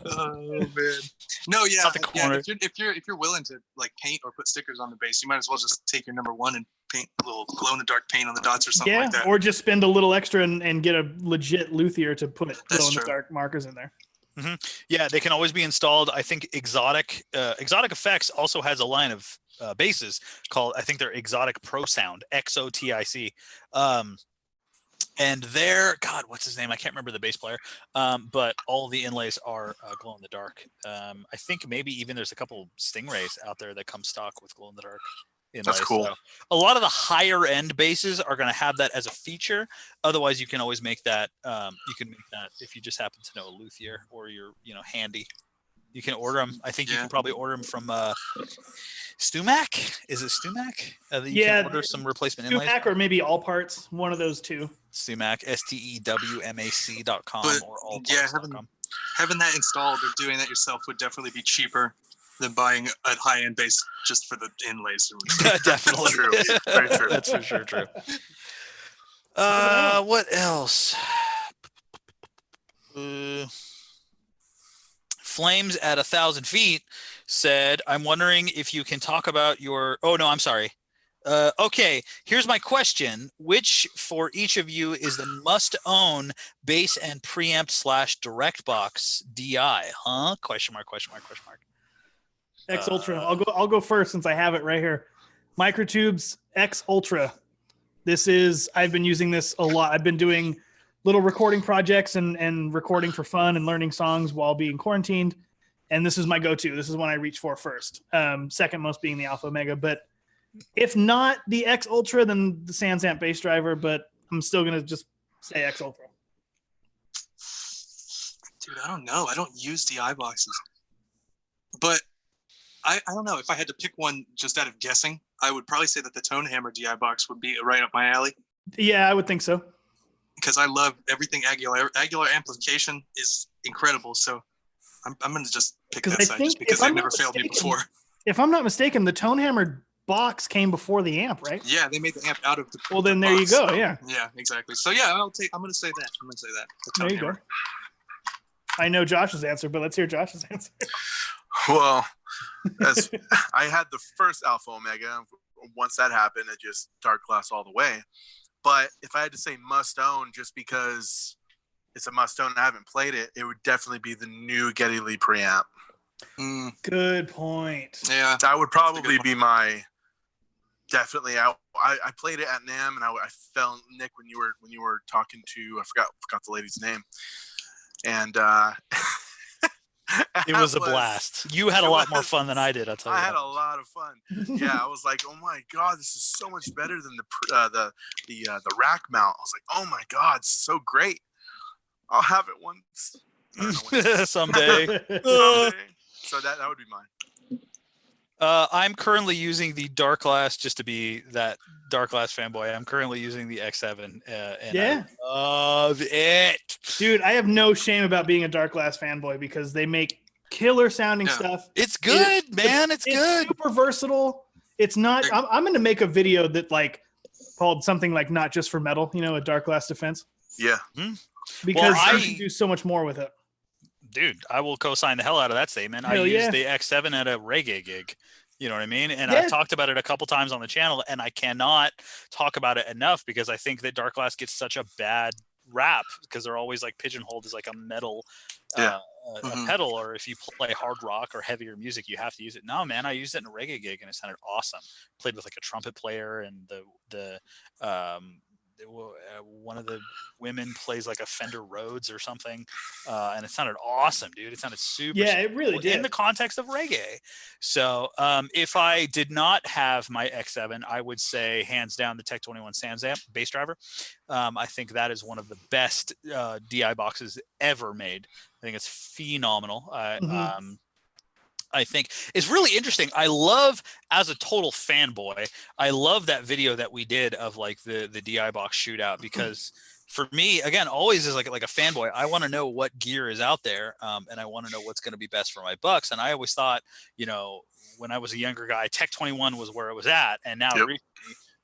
Oh man. No, yeah. If you're willing to like paint or put stickers on the bass, you might as well just take your number one and paint a little glow-in-the-dark paint on the dots or something like that. Or just spend a little extra and get a legit luthier to put glow-in-the-dark markers in there. Mm-hmm. Yeah, they can always be installed. I think Exotic Effects also has a line of basses called, I think they're Exotic Pro Sound, XOTIC. And they're, God, what's his name? I can't remember the bass player. But all the inlays are glow in the dark. I think maybe even there's a couple Stingrays out there that come stock with glow in the dark inlays. That's cool. So a lot of the higher end basses are going to have that as a feature. Otherwise, you can always make that. You can make that if you just happen to know a luthier or you're handy. You can order them. I think you can probably order them from Stumac. Is it Stumac? You can order some replacement inlays. Stumac or maybe All Parts. One of those two. Stumac, STEWMAC.com or allparts.com. Having that installed or doing that yourself would definitely be cheaper than buying a high-end bass just for the inlays. Definitely. True. Very true. That's for sure true. What else? Flames at 1,000 feet said, I'm wondering if you can talk about your... Oh, no, I'm sorry. Okay, here's my question. Which for each of you is the must-own bass and preamp / direct box DI? Huh? Question mark. X Ultra. I'll go first since I have it right here. Microtubes X Ultra. I've been using this a lot. I've been doing little recording projects and recording for fun and learning songs while being quarantined. And this is my go-to. This is one I reach for first. Second most being the Alpha Omega. But if not the X Ultra, then the SansAmp bass driver. But I'm still going to just say X Ultra. Dude, I don't know. I don't use DI boxes. But I don't know. If I had to pick one just out of guessing, I would probably say that the Tonehammer DI box would be right up my alley. Yeah, I would think so. Because I love everything Aguilar. Aguilar amplification is incredible. So I'm going to just pick that side just because they've never failed me before. If I'm not mistaken, the Tonehammer box came before the amp, right? Yeah, they made the amp out of the Well, then there box, you go, so, yeah. Yeah, exactly. So yeah, I'm going to say that. The there you go. I know Josh's answer, but let's hear Josh's answer. Well, I had the first Alpha Omega. Once that happened, it just dark glass all the way. But if I had to say must own, just because it's a must own and I haven't played it, it would definitely be the new Geddy Lee preamp. Good point. Yeah, that would probably be my definitely. I played it at NAMM and I fell, Nick, when you were talking to, I forgot the lady's name, and it was a blast. You had a lot more fun than I did. I'll tell you. I had a lot of fun. Yeah, I was like, oh my god, this is so much better than the rack mount. I was like, oh my god, it's so great. I'll have it once. Someday. So that would be mine. I'm currently using the Dark Glass, just to be that Dark Glass fanboy. I'm currently using the X7. And yeah. I love it. Dude, I have no shame about being a Dark Glass fanboy because they make killer sounding stuff. It's good, man. It's good. Super versatile. It's not, I'm going to make a video that called something like Not Just for Metal, a Dark Glass defense. Yeah. Because you can do so much more with it. dude, I will co-sign the hell out of that statement. Hell I used yeah. the X7 at a reggae gig. You know what I mean? And Yeah. I've talked about it a couple times on the channel, and I cannot talk about it enough because I think that Dark Glass gets such a bad rap because they're always like pigeonholed as like a metal a pedal, or if you play hard rock or heavier music, you have to use it. No, man, I used it in a reggae gig and it sounded awesome. Played with like a trumpet player, and one of the women plays like a Fender Rhodes or something, and it sounded awesome, dude. It sounded super it really cool did in the context of reggae. So if I did not have my X7, I would say hands down the Tech 21 Sam's amp bass driver. I think that is one of the best DI boxes ever made. I think it's phenomenal. I think it's really interesting. I love, as a total fanboy, I love that video that we did of like the DI box shootout, because for me, again, always as like a fanboy, I want to know what gear is out there, and I want to know what's going to be best for my bucks. And I always thought, you know, when I was a younger guy, Tech 21 was where it was at, and now recently,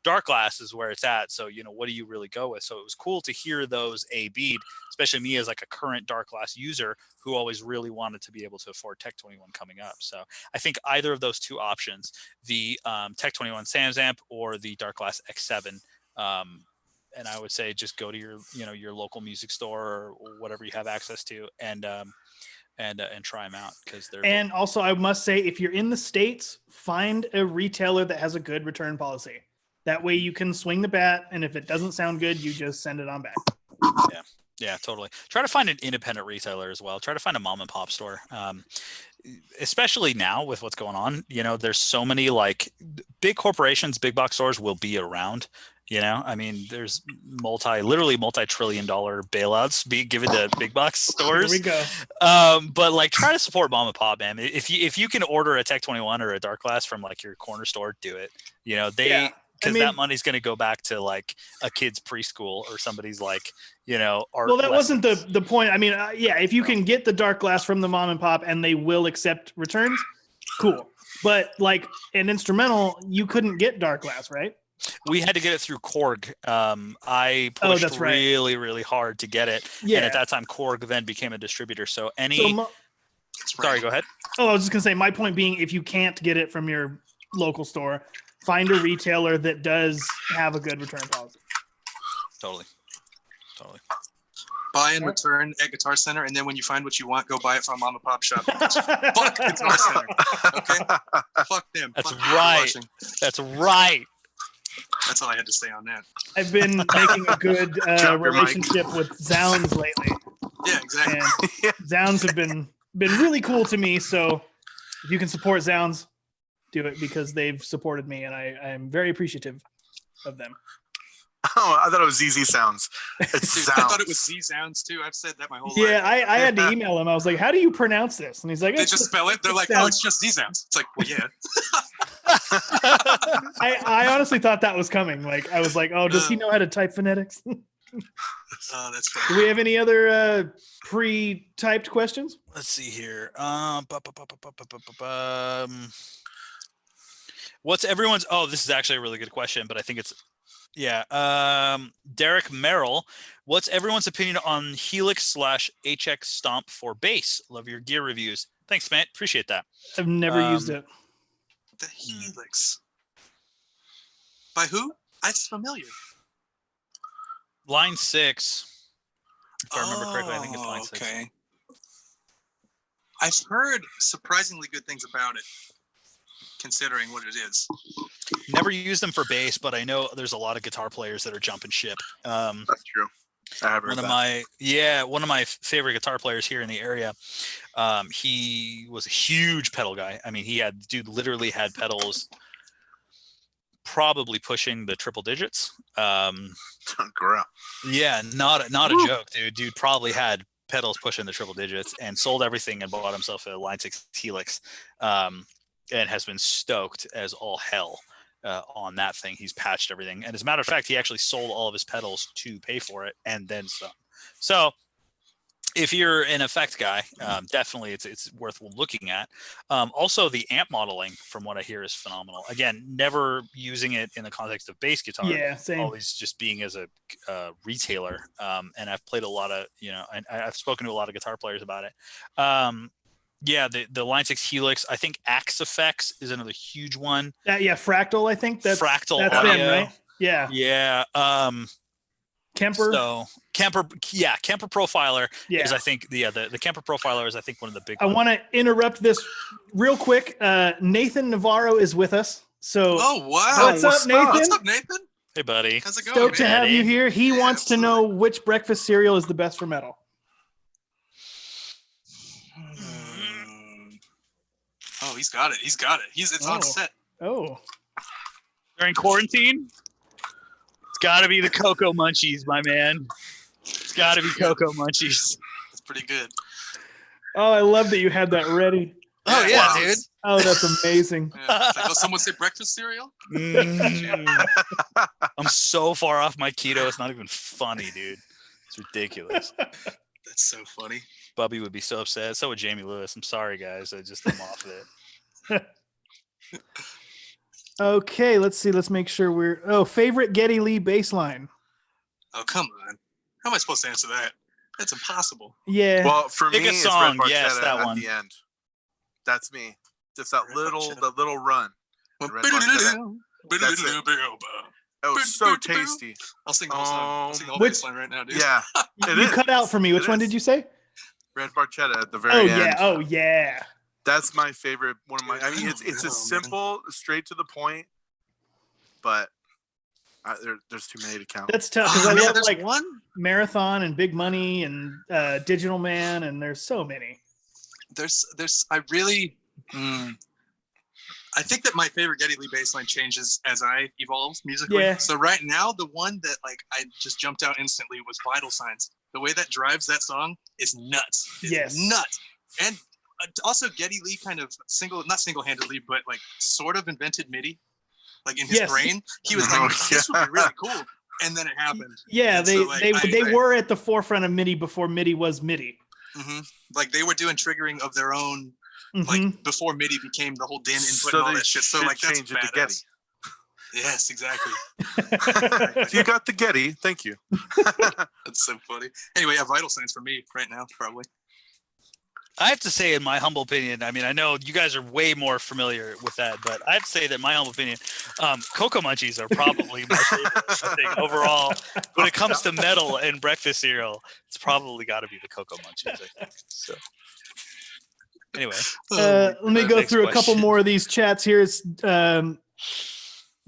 Dark Glass is where it's at. So, you know, what do you really go with? So it was cool to hear those A-B'd, especially me as like a current Dark Glass user who always really wanted to be able to afford Tech 21 coming up. So I think either of those two options, the Tech 21 Sam's amp or the Dark Glass X7, and I would say just go to your local music store or whatever you have access to, and try them out, because they're. And also, I must say, if you're in the States, find a retailer that has a good return policy. That way you can swing the bat, and if it doesn't sound good, you just send it on back. Yeah, totally. Try to find an independent retailer as well. Try to find a mom and pop store. Especially now with what's going on, you know, there's so many like big corporations, big box stores will be around. You know, I mean, there's literally multi-trillion-dollar bailouts being given to big box stores. Here we go. But like, try to support mom and pop, man. If you can order a Tech 21 or a Dark Glass from like your corner store, do it. You know, because that money's going to go back to like a kid's preschool or somebody's like, you know, art. Well, that wasn't the point. I mean, if you can get the Dark Glass from the mom and pop and they will accept returns, cool. But like an instrumental, you couldn't get Dark Glass, right? We had to get it through Korg. I pushed really, really hard to get it. Yeah. And at that time, Korg then became a distributor. So sorry, go ahead. Oh, I was just going to say, my point being, if you can't get it from your local store, find a retailer that does have a good return policy. Totally. Buy and return at Guitar Center, and then when you find what you want, go buy it from mom and pop shop. Fuck Guitar Center. Okay? Fuck them. That's right. That's right. That's all I had to say on that. I've been making a good relationship with Zounds lately. Yeah, exactly. And Zounds have been really cool to me. So if you can support Zounds, do it, because they've supported me, and I am very appreciative of them. Oh, I thought it was ZZ Sounds. It's Dude, Sounds. I thought it was Z Sounds too. I've said that my whole life. Yeah, I had to email him. I was like, "How do you pronounce this?" And he's like, "They just spell it." They're like, "Oh, it's just Z Sounds." It's like, well, yeah. I honestly thought that was coming. Like, I was like, "Oh, does he know how to type phonetics?" Oh, that's funny. Do we have any other pre-typed questions? Let's see here. What's everyone's? Oh, this is actually a really good question, but I think it's. Yeah. Derek Merrill, what's everyone's opinion on Helix/HX Stomp for bass? Love your gear reviews. Thanks, man. Appreciate that. I've never used it. The Helix. By who? That's familiar. Line 6. If I remember correctly, I think it's line 6. Okay. I've heard surprisingly good things about it, considering what it is. Never used them for bass, but I know there's a lot of guitar players that are jumping ship. That's true. I have heard one of my favorite guitar players here in the area. He was a huge pedal guy. I mean, dude literally had pedals probably pushing the triple digits. Yeah, not a joke, dude. Dude probably had pedals pushing the triple digits and sold everything and bought himself a line 6 Helix. And has been stoked as all hell on that thing. He's patched everything. And as a matter of fact, he actually sold all of his pedals to pay for it and then some. So if you're an effect guy, definitely it's worth looking at. Also, the amp modeling, from what I hear, is phenomenal. Again, never using it in the context of bass guitar. Yeah, same. Always just being as a retailer. And I've played a lot of, I've spoken to a lot of guitar players about it. Yeah, the Line 6 Helix. I think Axe Effects is another huge one. Yeah, Fractal. I think that's Fractal that's audio, them, right? Yeah. Yeah. Kemper. So Kemper Profiler is, I think, the Kemper Profiler is, I think, one of the big ones. I want to interrupt this real quick. Nathan Navarro is with us. So oh wow, what's up, Nathan? What's up, Nathan? Hey, buddy. How's it going? Stoked to have you here. He wants absolutely. to know which breakfast cereal is the best for metal. Oh, he's got it. It's on set. Oh. During quarantine, it's got to be the Cocoa Munchies, my man. It's got to be Cocoa Munchies. It's pretty good. Oh, I love that you had that ready. Oh yeah, wow. dude. Oh, that's amazing. Yeah, it's like, someone say breakfast cereal? I'm so far off my keto, it's not even funny, dude. It's ridiculous. That's so funny. Bubby would be so upset. So would Jamie Lewis. I'm sorry, guys. I'm off of it. Okay, let's see. Let's make sure we're... favorite Geddy Lee bass line. Oh, come on. How am I supposed to answer that? That's impossible. Yeah. Well, for Pick me, a it's song. Red Yes, Barchetta that at one. the end. That's me. Just that Red little Barchetta. run. The Red Barchetta. That's it. It was so tasty. I'll sing the whole song. I'll sing the whole Which- bass line right now, dude. Yeah. It you is. cut out for me. Which It one is. did you say? Red Barchetta at the very end. Yeah. Oh, yeah. That's my favorite. One of my. I mean, it's Oh, a man. simple, straight to the point, but there's too many to count. That's tough because Oh, I man, love there's like one. Marathon and Big Money and Digital Man, and there's so many. I think that my favorite Geddy Lee bassline changes as I evolve musically. Yeah. So right now, the one that like I just jumped out instantly was Vital Signs. The way that drives that song is nuts. It's Yes. nuts. And also Geddy Lee kind of not single-handedly, but like sort of invented MIDI. Like in his Yes. brain, he was like, this would be really cool. And then it happened. Yeah, And they so, like, they I- were at the forefront of MIDI before MIDI was MIDI. Mhm. Like they were doing triggering of their own, Mhm. like before MIDI became the whole DIN input So and all they that shit. So should like that's change it to Geddy. badass. Yes, exactly. If you got the Geddy, thank you. That's so funny. Anyway, yeah, Vital Signs for me right now, probably. I have to say, in my humble opinion, I mean, I know you guys are way more familiar with that, but I have to say that, in my humble opinion, Cocoa Munchies are probably my favorite. I think overall, when it comes to metal and breakfast cereal, it's probably got to be the Cocoa Munchies. I think. So, anyway, Let me go next through a couple question. more of these chats here. It's,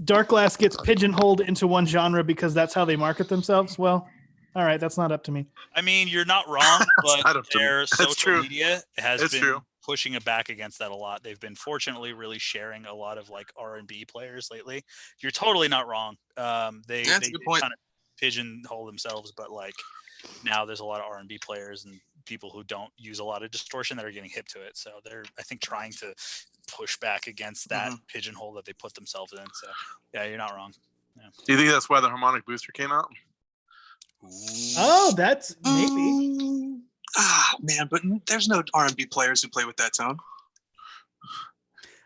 Dark Glass gets pigeonholed into one genre because that's how they market themselves. Well, all right, that's not up to me. I mean, you're not wrong, not but up to me. their That's social true. media has It's been true. pushing it back against that a lot. They've been fortunately really sharing a lot of like R&B players lately. You're totally not wrong. They that's a good point. kind of pigeonhole themselves, but like now there's a lot of R&B players and people who don't use a lot of distortion that are getting hip to it. So they're, I think, trying to push back against that pigeonhole that they put themselves in. So yeah, you're not wrong. Do you think that's why the harmonic booster came out? Oh, that's maybe. Man, but there's no R&B players who play with that tone.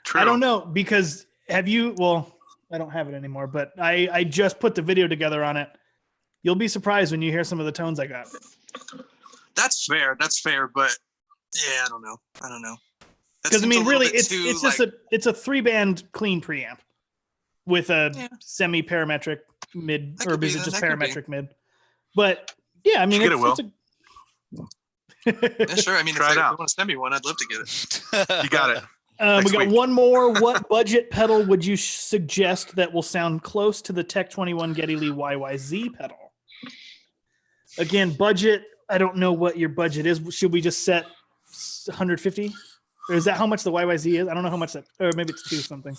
True. I don't know because have you? Well, I don't have it anymore, but I just put the video together on it. You'll be surprised when you hear some of the tones I got. That's fair. But yeah, I don't know. That Because I seems a mean, little really, bit it's too, just like, it's a 3-band clean preamp with a Yeah. semi-parametric mid, That or could be is it then, just that could be. parametric mid? But yeah, I mean, Get it, Will. yeah, sure. I mean, Try if it they out. want to send me one, I'd love to get it. You got it. we Next got week. one more. What budget pedal would you suggest that will sound close to the Tech 21 Geddy Lee YYZ pedal? Again, budget. I don't know what your budget is. Should we just set 150? Or is that how much the YYZ is? I don't know how much that, or maybe it's 2 something.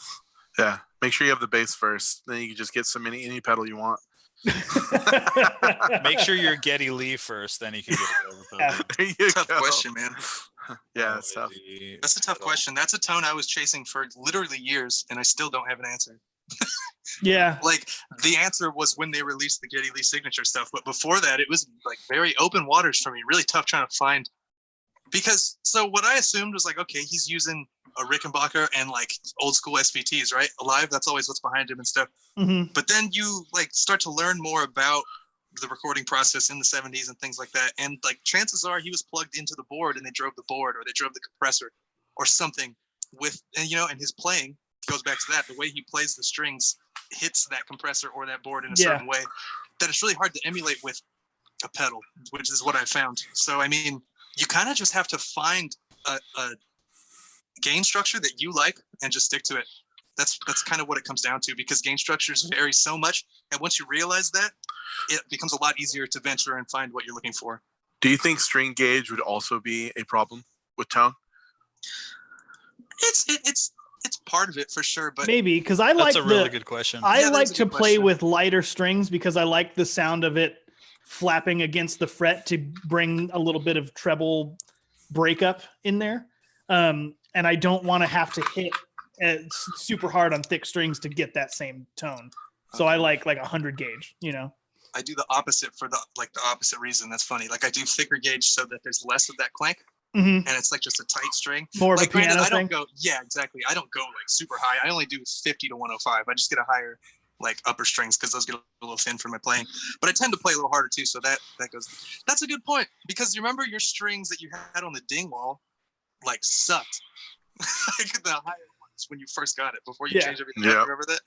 Yeah. Make sure you have the bass first. Then you can just get any pedal you want. Make sure you're Geddy Lee first, then you can get it over. Yeah. There you Tough go. question, man. Yeah, that's tough. That's a tough question. That's a tone I was chasing for literally years, and I still don't have an answer. Yeah. Like the answer was when they released the Geddy Lee signature stuff. But before that, it was like very open waters for me. Really tough trying to find, because so what I assumed was like, okay, he's using a Rickenbacker and like old school SVTs, right? Alive. That's always what's behind him and stuff. Mm-hmm. But then you like start to learn more about the recording process in the 70s and things like that. And like chances are he was plugged into the board and they drove the board or they drove the compressor or something with, and you know, and his playing goes back to that. The way he plays the strings hits that compressor or that board in a certain way that it's really hard to emulate with a pedal, which is what I found. So, I mean, you kind of just have to find a gain structure that you like and just stick to it. That's kind of what it comes down to, because gain structures vary so much. And once you realize that, it becomes a lot easier to venture and find what you're looking for. Do you think string gauge would also be a problem with tone? It's part of it for sure, but maybe because I like that's a really good question. I like to play with lighter strings because I like the sound of it flapping against the fret to bring a little bit of treble breakup in there. And I don't want to have to hit super hard on thick strings to get that same tone. So I like 100 gauge, you know. I do the opposite for the opposite reason. That's funny. Like I do thicker gauge so that there's less of that clank. Mm-hmm. And it's like just a tight string. More like, of a piano granted, I thing? don't go, yeah, exactly. I don't go like super high. I only do 50 to 105. I just get a higher like upper strings because those get a little thin for my playing. But I tend to play a little harder too. So that goes. That's a good point, because you remember your strings that you had on the Dingwall like sucked. Like the higher ones when you first got it before you changed everything. Yeah. Remember that?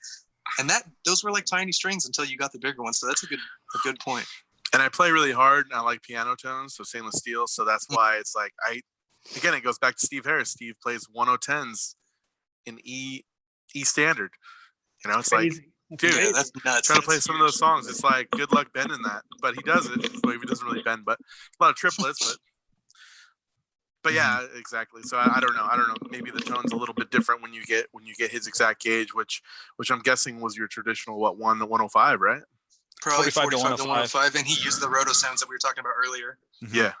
And those were like tiny strings until you got the bigger ones. So that's a good point. And I play really hard and I like piano tones, so stainless steel. So that's why it's like again, it goes back to Steve Harris. Steve plays 110s in E standard. You know, it's Crazy. like, dude, that's nuts. trying to play some of those songs. It's like, good luck bending that. But he does it. Well, he doesn't really bend, but a lot of triplets. But yeah, exactly. So I don't know. Maybe the tone's a little bit different when you get his exact gauge, which I'm guessing was your traditional 1 to 105, right? Probably 45 to 105. 105, and he used the roto sounds that we were talking about earlier. Yeah.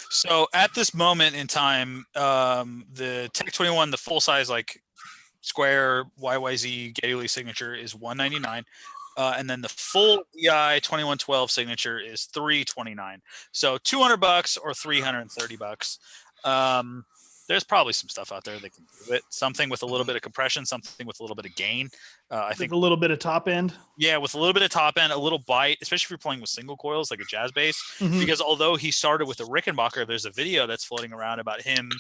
So at this moment in time, the Tech 21, the full size like square YYZ Geddy Lee signature is $199, and then the full EI 2112 signature is $329. So $200 or $330. There's probably some stuff out there that can do it. Something with a little bit of compression, something with a little bit of gain. I think a little bit of top end. Yeah, with a little bit of top end, a little bite, especially if you're playing with single coils like a jazz bass. Because although he started with a Rickenbacker, there's a video that's floating around about him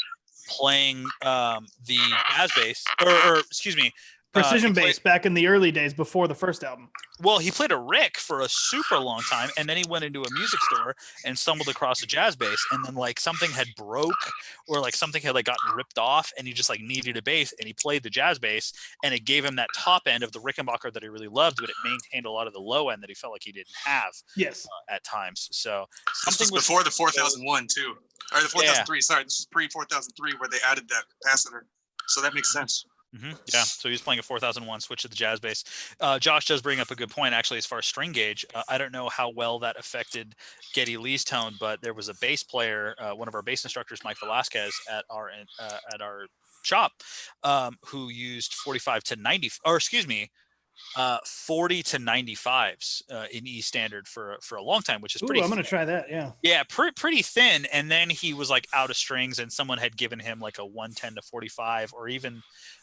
playing the jazz bass, or excuse me, precision bass back in the early days before the first album. Well, he played a Rick for a super long time, and then he went into a music store and stumbled across a jazz bass, and then like something had broke or like something had like gotten ripped off, and he just like needed a bass, and he played the jazz bass, and it gave him that top end of the Rickenbacker that he really loved, but it maintained a lot of the low end that he felt like he didn't have. Yes, at times. So something was before the 4001 too, or the 4003. Sorry, this is pre 4003 where they added that capacitor. So that makes sense. Yeah, so he was playing a 4001, switch to the jazz bass. Josh does bring up a good point, actually, as far as string gauge. I don't know how well that affected Geddy Lee's tone, but there was a bass player, one of our bass instructors, Mike Velasquez, at our shop, who used 45 to 90, or excuse me, 40 to 95s in E standard for a long time, which is pretty. I'm gonna try that. Yeah, pretty thin. And then he was like out of strings, and someone had given him like a 110 to 45, or even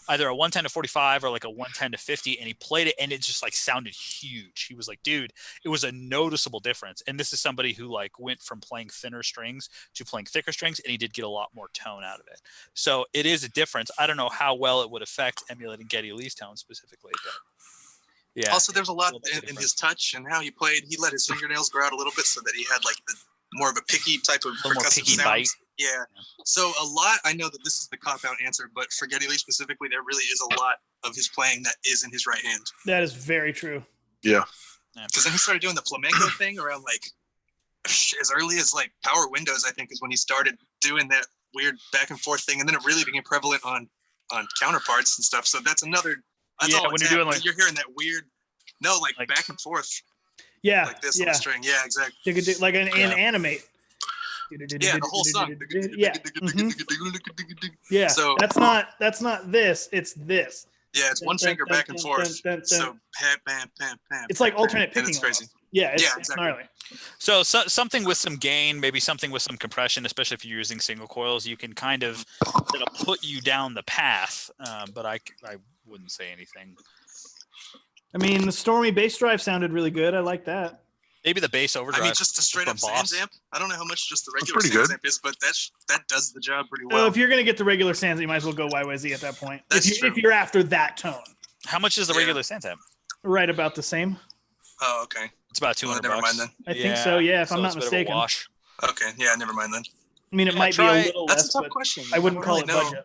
either a 110 to 45 or like a 110 to 50, and he played it, and it just like sounded huge. He was like, dude, it was a noticeable difference. And this is somebody who like went from playing thinner strings to playing thicker strings, and he did get a lot more tone out of it. So it is a difference. I don't know how well it would affect emulating Geddy Lee's tone specifically, but yeah. Also, there's a lot in his touch and how he played. He let his fingernails grow out a little bit so that he had like the more of a picky type of percussive sound. Bite. Yeah. So a lot. I know that this is the cop-out answer, but for Geddy Lee specifically, there really is a lot of his playing that is in his right hand. That is very true. Yeah. Because then he started doing the flamenco thing around like as early as like Power Windows. I think is when he started doing that weird back and forth thing, and then it really became prevalent on counterparts and stuff. So that's another. That's all when you're doing like you're hearing that weird, like back and forth. Yeah, like this on the string. Yeah, exactly. Like an animate. Yeah, the whole song. Yeah. Yeah. So that's not this. It's this. Yeah, it's one finger back and forth. So pam, pam, pam, pam. It's like alternate picking. And it's crazy. Yeah, it's exactly. gnarly. So something with some gain, maybe something with some compression, especially if you're using single coils, you can kind of it'll put you down the path. But I wouldn't say anything. I mean, the Stormy bass drive sounded really good. I like that. Maybe the bass overdrive. I mean, just the straight up Sans amp. I don't know how much just the regular Sans amp is, but that does the job pretty well. So if you're gonna get the regular Sans, you might as well go YYZ at that point. That's if you're after that tone. How much is the regular Sans amp? Right about the same. Oh, okay. It's about $200. Never mind then. I think so. Yeah, if I'm not mistaken. Wash. Okay. Yeah, never mind then. I mean, it might be a little less. That's a tough question. I wouldn't call it budget.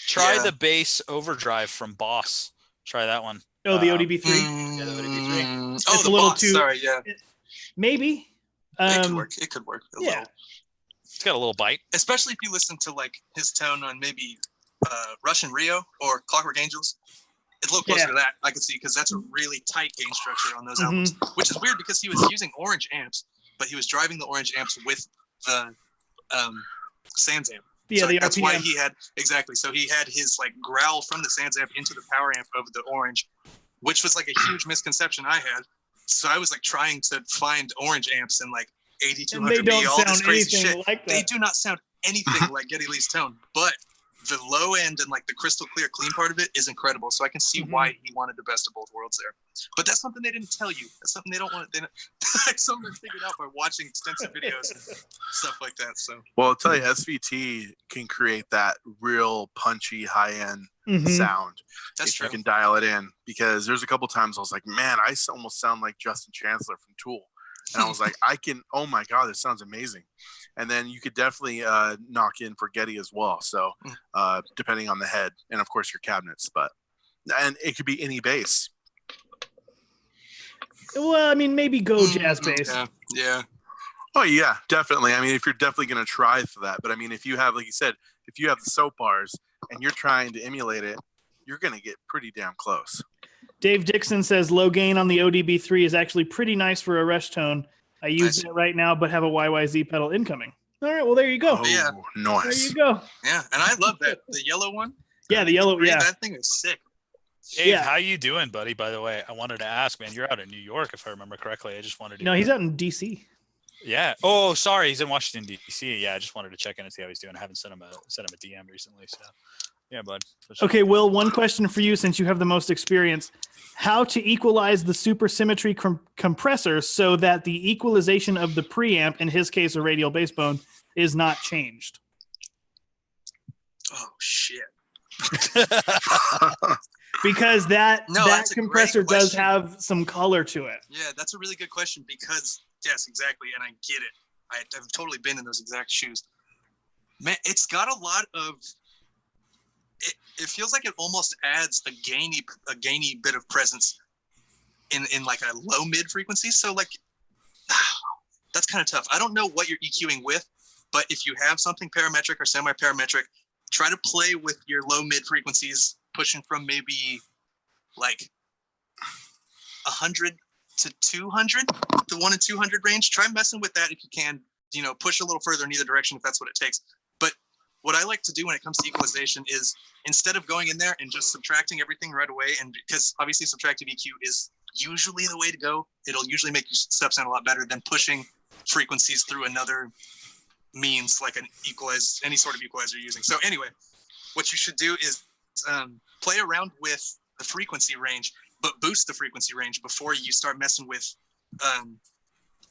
Try the bass overdrive from Boss. Try that one. Oh, the ODB3. Yeah, the ODB3. It's a little Boss. Sorry, yeah. Maybe. It could work. It could work. A little. It's got a little bite. Especially if you listen to like his tone on maybe Russian Rio or Clockwork Angels. It's a little closer to that, I can see, because that's a really tight gain structure on those albums, which is weird because he was using orange amps, but he was driving the orange amps with the Sans amp. Yeah, so the that's RPM. why he had so he had his like growl from the Sans amp into the power amp of the orange, which was like a huge misconception I had. So I was like trying to find orange amps and like 8200B, all this crazy shit. Like they do not sound anything like Geddy Lee's tone, but the low end and like the crystal clear clean part of it is incredible. So I can see why he wanted the best of both worlds there. But that's something they didn't tell you. That's something they don't want. Like something they figured out by watching extensive videos and stuff like that. So well, I'll tell you, SVT can create that real punchy high end sound if you can dial it in. Because there's a couple times I was like, man, I almost sound like Justin Chancellor from Tool. And I was like, oh my God, this sounds amazing. And then you could definitely knock in for Geddy as well. So depending on the head and of course your cabinets, and it could be any bass. Well, I mean, maybe go jazz bass. Yeah. Oh yeah, definitely. I mean, if you're definitely going to try for that, but I mean, if you have, like you said, if you have the soap bars and you're trying to emulate it, you're going to get pretty damn close. Dave Dixon says low gain on the ODB3 is actually pretty nice for a rush tone. I use it right now, but have a YYZ pedal incoming. All right, well, there you go. Oh, yeah. Nice. There you go. Yeah, and I love that. The yellow one. Yeah, the yellow, That thing is sick. Dave, how you doing, buddy? By the way, I wanted to ask, man, you're out in New York, if I remember correctly. I just wanted to... No, he's out in D.C. Yeah. Oh, sorry. He's in Washington, D.C. Yeah, I just wanted to check in and see how he's doing. I haven't sent him a DM recently, so... Yeah, bud. Sure. Okay, Will, one question for you since you have the most experience. How to equalize the supersymmetry compressor so that the equalization of the preamp, in his case a radial bass bone, is not changed? Oh, shit. Because that compressor does have some color to it. Yeah, that's a really good question because, yes, exactly, and I get it. I've totally been in those exact shoes. Man, it's got a lot of... It feels like it almost adds a gainy bit of presence in like a low mid frequency. So like that's kind of tough. I don't know what you're EQing with, but if you have something parametric or semi-parametric, try to play with your low mid frequencies, pushing from maybe like 100 to 200, the 1 and 200 range. Try messing with that if you can. Push a little further in either direction if that's what it takes. But what I like to do when it comes to equalization is instead of going in there and just subtracting everything right away, and because obviously subtractive EQ is usually the way to go, it'll usually make your stuff sound a lot better than pushing frequencies through another means like any sort of equalizer you're using. So anyway, what you should do is play around with the frequency range, but boost the frequency range before you start messing with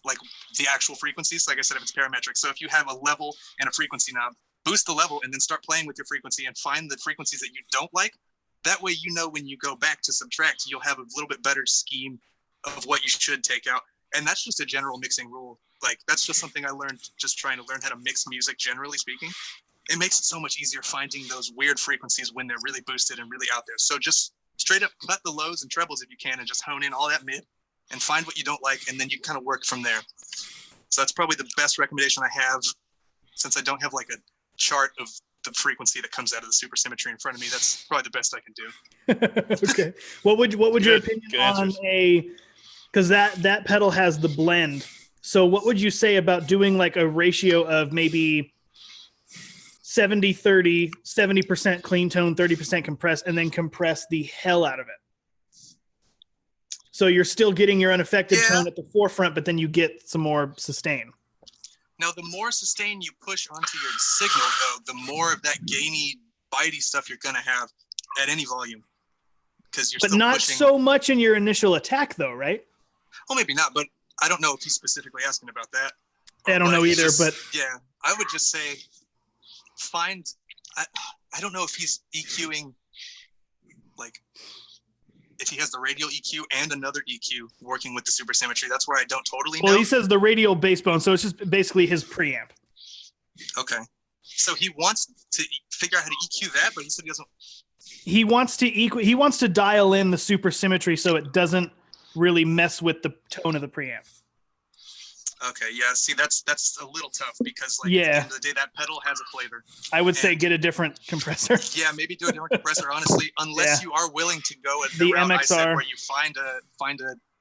like the actual frequencies. Like I said, if it's parametric. So if you have a level and a frequency knob, boost the level and then start playing with your frequency and find the frequencies that you don't like. That way, when you go back to subtract, you'll have a little bit better scheme of what you should take out. And that's just a general mixing rule. Like that's just something I learned just trying to learn how to mix music, generally speaking. It makes it so much easier finding those weird frequencies when they're really boosted and really out there. So just straight up cut the lows and trebles if you can and just hone in all that mid and find what you don't like. And then you kind of work from there. So that's probably the best recommendation I have since I don't have like a chart of the frequency that comes out of the supersymmetry in front of me. That's probably the best I can do. Okay. What would your opinion on because that pedal has the blend. So what would you say about doing like a ratio of maybe 70-30, 70% clean tone, 30% compress, and then compress the hell out of it. So you're still getting your unaffected tone at the forefront, but then you get some more sustain. Now, the more sustain you push onto your signal, though, the more of that gainy, bitey stuff you're going to have at any volume. Because you're but still not pushing. So much in your initial attack, though, right? Well, maybe not, but I don't know if he's specifically asking about that. I don't know either, but yeah, I would just say find. I don't know if he's EQing, like if he has the radial EQ and another EQ working with the supersymmetry. That's where I don't totally know. Well, he says the radial bass bone, so it's just basically his preamp. Okay, so he wants to figure out how to EQ that, but he said he doesn't. He wants to dial in the supersymmetry so it doesn't really mess with the tone of the preamp. Okay, yeah. See, that's a little tough because, like, at the end of the day, that pedal has a flavor. I would say get a different compressor. Yeah, maybe do a different compressor. Honestly, unless you are willing to go at the route MXR. I said, where you find a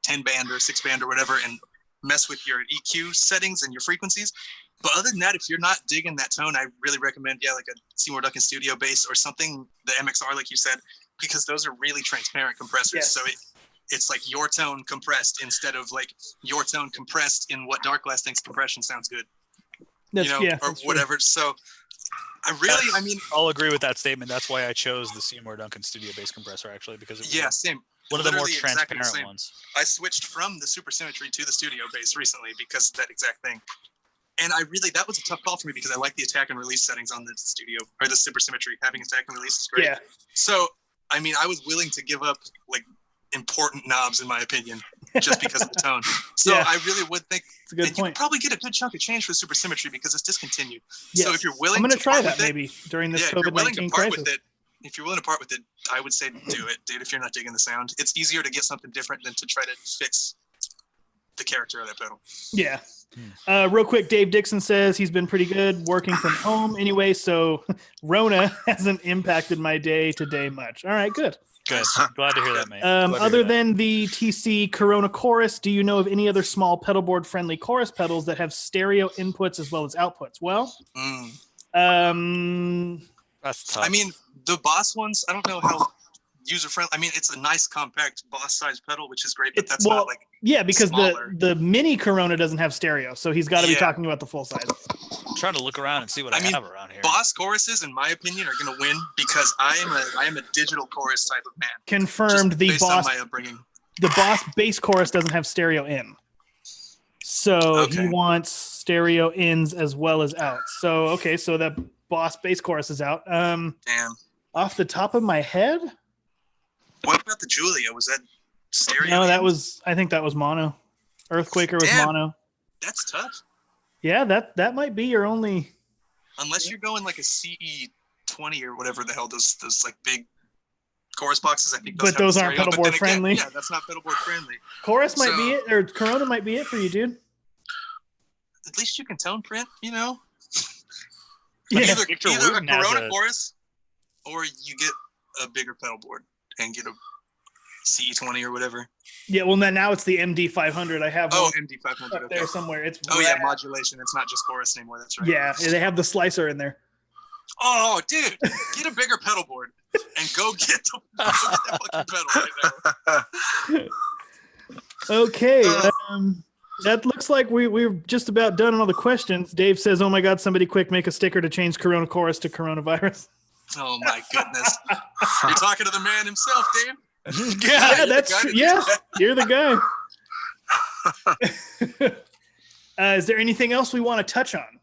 10-band or 6-band or whatever, and mess with your EQ settings and your frequencies. But other than that, if you're not digging that tone, I really recommend like a Seymour Duncan Studio bass or something, the MXR, like you said, because those are really transparent compressors. Yes. So it's like your tone compressed instead of like your tone compressed in what Darkglass thinks compression sounds good. Or whatever. True. So I'll agree with that statement. That's why I chose the Seymour Duncan Studio bass compressor, actually, because it was same. One of the more transparent ones. I switched from the supersymmetry to the studio bass recently because of that exact thing. And that was a tough call for me because I like the attack and release settings on the studio or the supersymmetry. Having attack and release is great. Yeah. So, I was willing to give up like important knobs in my opinion, just because of the tone. So I really would think that you could probably get a good chunk of change for supersymmetry because it's discontinued. Yes. So if you're willing, I'm going to try that maybe during this COVID-19 crisis. If you're willing to part with it, I would say do it, dude. If you're not digging the sound, it's easier to get something different than to try to fix the character of that pedal. Yeah. Real quick, Dave Dixon says he's been pretty good working from home anyway, so Rona hasn't impacted my day-to-day much. All right, good. Good. Glad to hear that, mate. Other than the TC Corona Chorus, do you know of any other small pedal board friendly chorus pedals that have stereo inputs as well as outputs? Well, that's tough. The Boss ones, I don't know how user friendly. It's a nice compact Boss size pedal, which is great, but that's not like because smaller. the mini Corona doesn't have stereo, so he's got to be talking about the full size. I'm trying to look around and see what I have around here. Boss choruses, in my opinion, are going to win because I am a digital chorus type of man. Confirmed. The Boss, on my upbringing. The Boss bass chorus doesn't have stereo in, so he wants stereo ins as well as outs. So so that Boss bass chorus is out. Damn. Off the top of my head. What about the Julia? Was that stereo? No, I think that was mono. Earthquaker was mono. That's tough. Yeah, that might be your only. Unless you're going like a CE20 or whatever the hell those like big chorus boxes. I think those aren't pedal board friendly. Yeah, that's not pedal board friendly. Chorus might be it, or Corona might be it for you, dude. At least you can tone print, Either a Corona chorus, or you get a bigger pedal board and get a CE20 or whatever. Yeah, well now it's the MD500. I have MD500 up there somewhere. It's modulation. It's not just chorus anymore. That's right. Yeah, they have the slicer in there. Oh, dude, get a bigger pedal board and go get that fucking pedal right now. Okay, that looks like we're just about done on all the questions. Dave says, "Oh my God, somebody quick, make a sticker to change Corona Chorus to coronavirus." Oh my goodness. You're talking to the man himself, Dave. Yeah, that's true. Yeah, you're the guy. Is there anything else we want to touch on?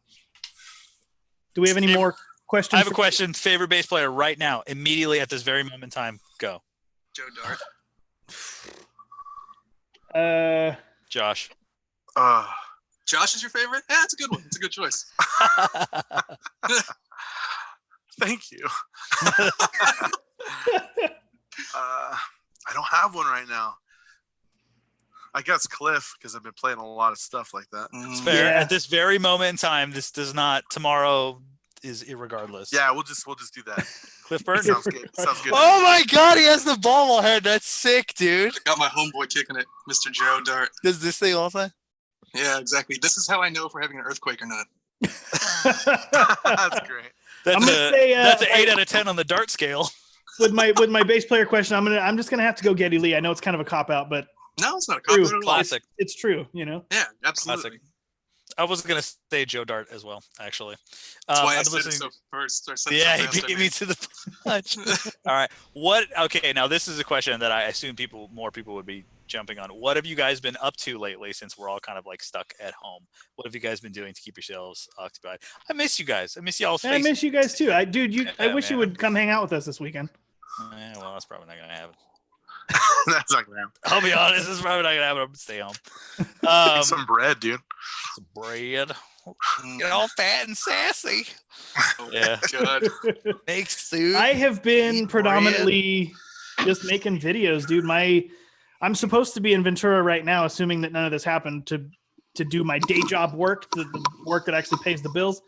Do we have any more questions? I have a question. Favorite bass player right now, immediately at this very moment in time. Go. Joe Dart. Josh. Josh is your favorite? Yeah, that's a good one. It's a good choice. Thank you. I don't have one right now. I guess Cliff, because I've been playing a lot of stuff like that. It's fair. Yeah. At this very moment in time, this does not. Tomorrow is irregardless. Yeah, we'll just do that. Cliff Burton. Sounds good. Oh my God, he has the bobblehead. That's sick, dude. I got my homeboy kicking it, Mr. Joe Dart. Does this thing also? Yeah, exactly. This is how I know if we're having an earthquake or not. That's great. I'm gonna say that's an 8 out of 10 on the dart scale. With my bass player question, I'm just gonna have to go Geddy Lee. I know it's kind of a cop out, but no, it's not a cop out at all. Classic. It's true, you know. Yeah, absolutely. Classic. I was gonna say Joe Dart as well, actually. That's why I said it so first. Yeah, he beat me to the punch. All right. Okay, now this is a question that I assume more people would be jumping on. What have you guys been up to lately since we're all kind of like stuck at home? What have you guys been doing to keep yourselves occupied? I miss you guys. I miss y'all's faces. I miss you guys too. I wish you would come hang out with us this weekend. Yeah, well, that's probably not gonna happen. That's not gonna happen. I'll be honest, it's probably not gonna happen. I'm gonna stay home. Some bread, dude. Some bread. Get all fat and sassy. Oh, yeah. God. Make soup. I have been predominantly just making videos, dude. I'm supposed to be in Ventura right now, assuming that none of this happened, to do my day job work, the work that actually pays the bills.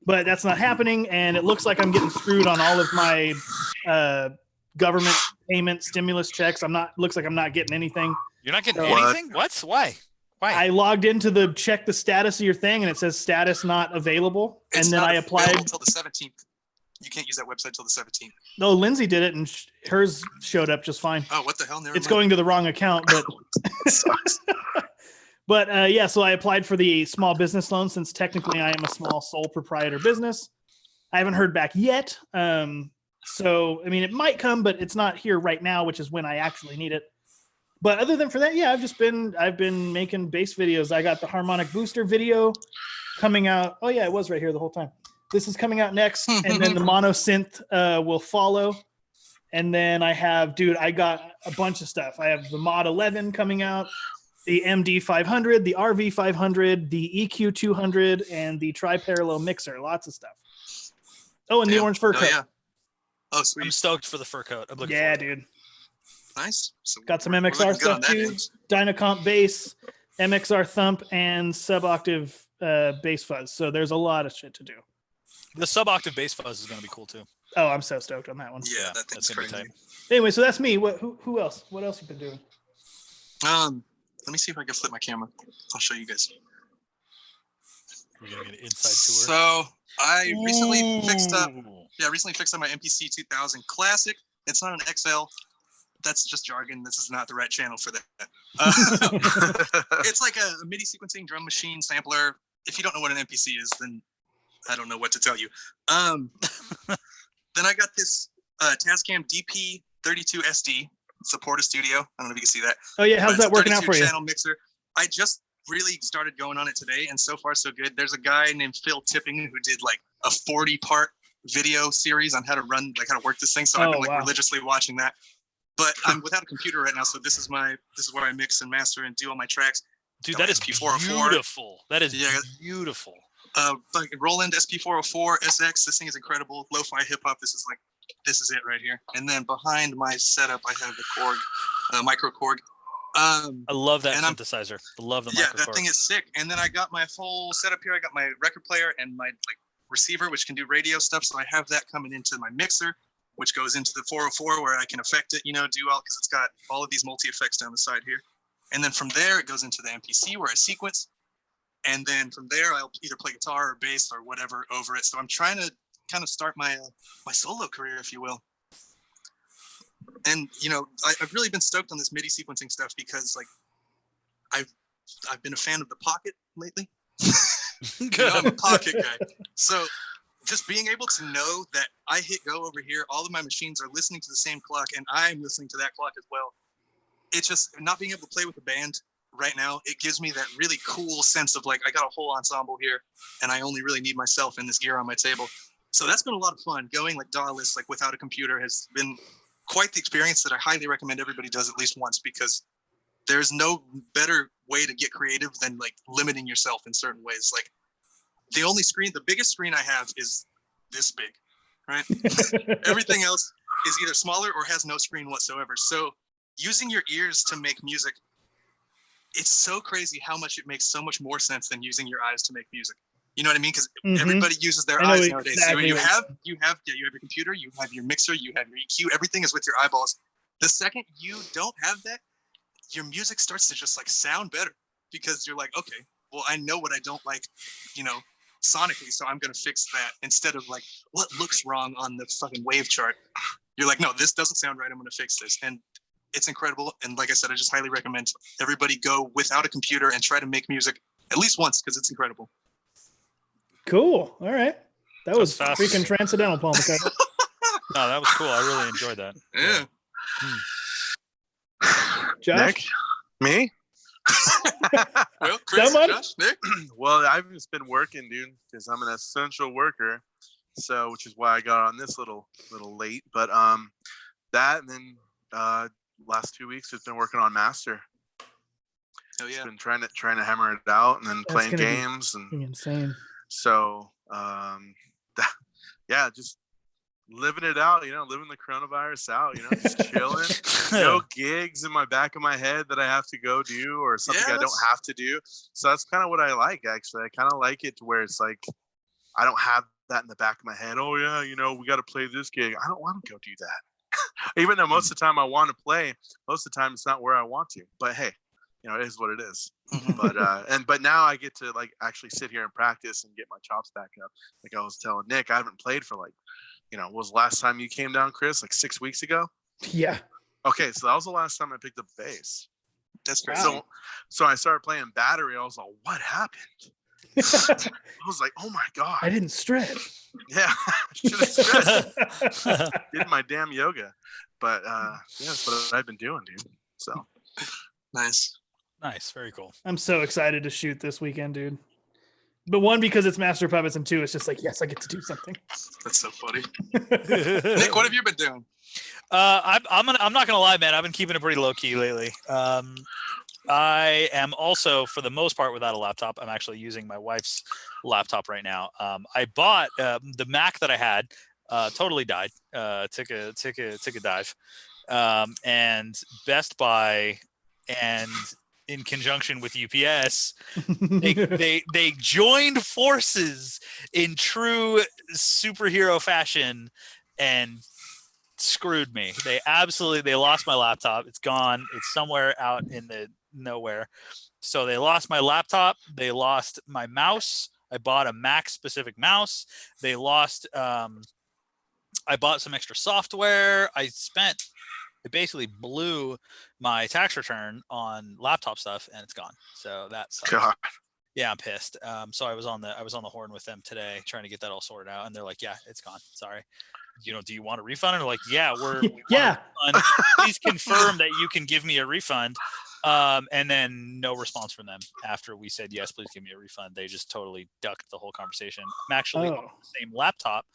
But that's not happening, and it looks like I'm getting screwed on all of my government payment stimulus checks. Looks like I'm not getting anything. You're not getting anything? What? Why? I logged into check the status of your thing, and it says status not available. It's and then not I applied until the 17th. You can't use that website till the 17th. No, Lindsay did it, and hers showed up just fine. Oh, what the hell? It's going to the wrong account, but sucks. But yeah, so I applied for the small business loan since technically I am a small sole proprietor business. I haven't heard back yet. So, I mean, it might come, but it's not here right now, which is when I actually need it. But other than for that, yeah, I've been making bass videos. I got the harmonic booster video coming out. Oh yeah, it was right here the whole time. This is coming out next, and then the mono synth will follow. And then I got a bunch of stuff. I have the Mod 11 coming out, the MD 500, the RV 500, the EQ 200, and the tri-parallel mixer. Lots of stuff. Oh, and the orange fur coat. Yeah. Oh, sweet. I'm stoked for the fur coat. I'm looking Yeah, forward to it. dude. Nice. So Got some MXR stuff too. Dynacomp bass, MXR thump, and suboctave bass fuzz. So there's a lot of shit to do. The suboctave bass fuzz is going to be cool too. Oh, I'm so stoked on that one. Yeah, that thing's crazy. Anyway, so that's me. Who else? What else you been doing? Let me see if I can flip my camera. I'll show you guys. We're gonna get an inside tour. So I recently fixed up my MPC 2000 Classic. It's not an XL. That's just jargon. This is not the right channel for that. It's like a MIDI sequencing drum machine sampler. If you don't know what an MPC is, then I don't know what to tell you. Then I got this Tascam DP32 SD. It's a Porta Studio. I don't know if you can see that. Oh yeah, how's that working out for you? Channel mixer. I just really started going on it today, and so far so good. There's a guy named Phil Tipping who did like a 40-part video series on how to work this thing. So I've been religiously watching that. But I'm without a computer right now, so this is where I mix and master and do all my tracks. Dude, that is beautiful. That is beautiful. Like Roland SP404 SX. This thing is incredible. Lo-fi hip hop. This is it right here. And then behind my setup, I have the Korg, micro Korg. I love that synthesizer. I love the micro Korg. Yeah, that thing is sick. And then I got my full setup here. I got my record player and my receiver, which can do radio stuff. So I have that coming into my mixer, which goes into the 404 where I can affect it, do all, because it's got all of these multi-effects down the side here. And then from there, it goes into the MPC where I sequence. And then from there, I'll either play guitar or bass or whatever over it. So I'm trying to kind of start my solo career, if you will. And, I've really been stoked on this MIDI sequencing stuff because, I've been a fan of the Pocket lately. I'm a Pocket guy. So just being able to know that I hit go over here, all of my machines are listening to the same clock, and I'm listening to that clock as well. It's just not being able to play with the band right now. It gives me that really cool sense of I got a whole ensemble here, and I only really need myself and this gear on my table. So that's been a lot of fun. Going DAW-less, without a computer, has been quite the experience that I highly recommend everybody does at least once, because there's no better way to get creative than limiting yourself in certain ways. The biggest screen I have is this big, right? Everything else is either smaller or has no screen whatsoever. So using your ears to make music, it's so crazy how much it makes so much more sense than using your eyes to make music. You know what I mean? Because everybody uses their eyes nowadays. Exactly. You have your computer, you have your mixer, you have your EQ, everything is with your eyeballs. The second you don't have that, your music starts to just sound better, because you're okay, well, I know what I don't like, sonically, so I'm going to fix that instead of like, what looks wrong on the fucking wave chart? You're like, no, this doesn't sound right. I'm going to fix this. And it's incredible. And like I said, I just highly recommend everybody go without a computer and try to make music at least once, because it's incredible. Cool. All right. That was fascinating. freaking transcendental, Paul McCartney. No, that was cool. I really enjoyed that. Yeah. Josh? Nick? Me? Well, Chris, Someone? Josh, Nick? Well, I've just been working, dude, because I'm an essential worker. So, which is why I got on this little late. But that, and then last 2 weeks, just been working on master. Oh yeah. Been trying to hammer it out, and then That's playing gonna be games, and insane. so yeah, just living it out, living the coronavirus out, just chilling. No gigs in my back of my head that I have to go do, or something I don't have to do. So that's kind of what I like, actually. I kind of like it to where it's like I don't have that in the back of my head. Oh yeah, we got to play this gig. I don't want to go do that. Even though most of the time I want to play, most of the time it's not where I want to. But hey, it is what it is. But now I get to like actually sit here and practice and get my chops back up. Like I was telling Nick, I haven't played for like, what was the last time you came down, Chris? Like 6 weeks ago? Yeah. Okay, so that was the last time I picked up bass. That's great. So I started playing battery. I was like, what happened? I was like, oh my God. I didn't stretch. Yeah, I should have stretched. Did my damn yoga. But that's what I've been doing, dude. So Nice. Nice. Very cool. I'm so excited to shoot this weekend, dude. But one, because it's Master Puppets, and two, it's just like, yes, I get to do something. That's so funny. Nick, what have you been doing? I'm not gonna lie, man. I've been keeping it pretty low key lately. I am also, for the most part, without a laptop. I'm actually using my wife's laptop right now. I bought the Mac that I had. Totally died. Took a dive. And Best Buy and in conjunction with UPS, they joined forces in true superhero fashion and screwed me. They lost my laptop. It's gone. It's somewhere out in the nowhere. So they lost my laptop. They lost my mouse. I bought a Mac specific mouse. They lost, I bought some extra software. I basically blew my tax return on laptop stuff, and it's gone. So that sucks. God. Yeah, I'm pissed. So I was on the horn with them today trying to get that all sorted out, and they're like, "Yeah, it's gone. Sorry. Do you want a refund?" And they're like, "Yeah, we want a refund. Please confirm that you can give me a refund." And then no response from them after we said, yes, please give me a refund. They just totally ducked the whole conversation. I'm actually on the same laptop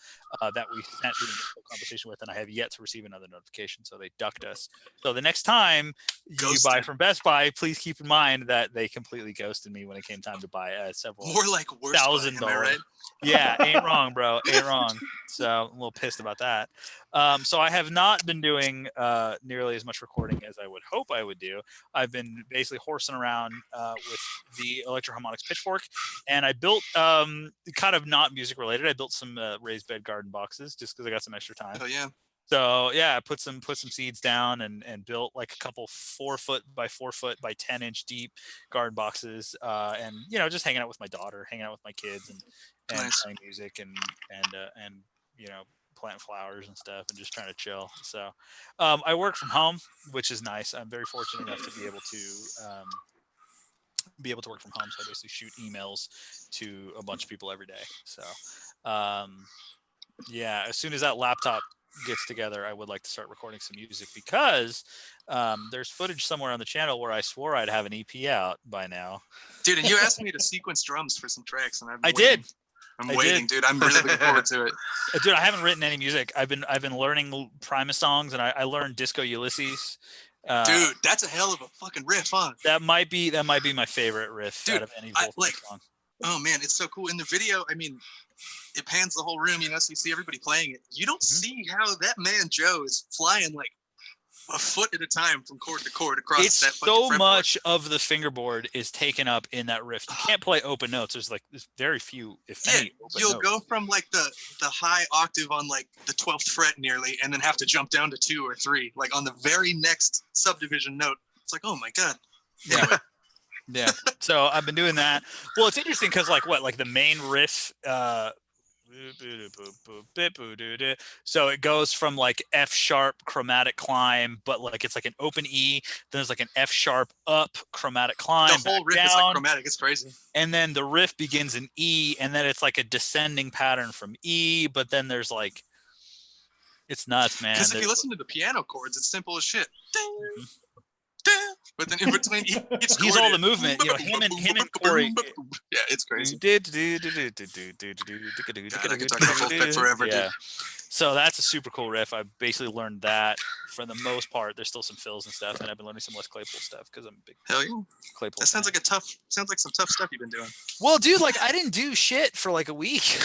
that we spent doing the whole conversation with, and I have yet to receive another notification. So they ducked us. So the next time you buy from Best Buy, please keep in mind that they completely ghosted me when it came time to buy several more like $1,000. Right? Yeah, ain't wrong, bro. Ain't wrong. So I'm a little pissed about that. So I have not been doing nearly as much recording as I would hope I would do. I've been basically horsing around with the Electro-Harmonix Pitchfork, and I built kind of not music related. I built some raised bed garden boxes just because I got some extra time. Oh yeah. So yeah, I put some seeds down and built like a couple 4 foot by 4 foot by 10 inch deep garden boxes, and just hanging out with my daughter, hanging out with my kids, and nice. playing music and planting flowers and stuff and just trying to chill. So I work from home, which is nice. I'm very fortunate enough to be able to work from home. So I basically shoot emails to a bunch of people every day. So yeah, as soon as that laptop gets together, I would like to start recording some music, because there's footage somewhere on the channel where I swore I'd have an EP out by now. Dude, and you asked me to sequence drums for some tracks, and I did. I'm waiting, dude. I'm really looking forward to it. Dude, I haven't written any music. I've been learning Primus songs, and I learned Disco Ulysses. Dude, that's a hell of a fucking riff, huh? That might be my favorite riff, dude, out of any Voltec song. Oh man, it's so cool. In the video, I mean, it pans the whole room, so you see everybody playing it. You don't see how that man Joe is flying like a foot at a time from chord to chord across that fucking so much of the fingerboard is taken up in that riff. You can't play open notes. There's very few, if any, open you'll notes. go from like the high octave on like the 12th fret nearly, and then have to jump down to 2 or 3, like on the very next subdivision note. It's like, oh my God. Anyway. Yeah. So I've been doing that. Well, it's interesting because like the main riff, so it goes from like F sharp chromatic climb, but like it's like an open E, then there's like an F sharp up chromatic climb. The whole riff is like chromatic. It's crazy. And then the riff begins in E, and then it's like a descending pattern from E, but then there's like, it's nuts, man. Because if you listen to the piano chords, it's simple as shit. Mm-hmm. But then in between each chord, he's all the movement. You know, him and Corey. Yeah, it's crazy. God, I could talk about full pick forever, yeah. dude. So that's a super cool riff. I basically learned that for the most part. There's still some fills and stuff, and I've been learning some Les Claypool stuff because I'm a big Hell yeah. Claypool. That sounds like some tough stuff you've been doing. Well, dude, like I didn't do shit for like a week.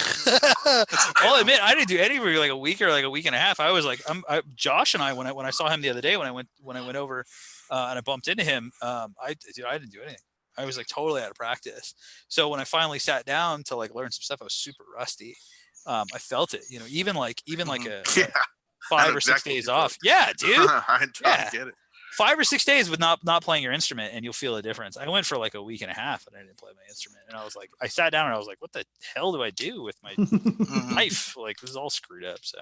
I'll admit I didn't do any for like a week or like a week and a half. I was like, Josh and I when I saw him the other day when I went over and I bumped into him, I didn't do anything. I was like totally out of practice. So when I finally sat down to like learn some stuff, I was super rusty. I felt it, you know, even like a 5 or 6 days off. Yeah, dude. I get it. 5 or 6 days with not playing your instrument, and you'll feel a difference. I went for like a week and a half and I didn't play my instrument, and I was like, I sat down and I was like, what the hell do I do with my life? Like this is all screwed up. So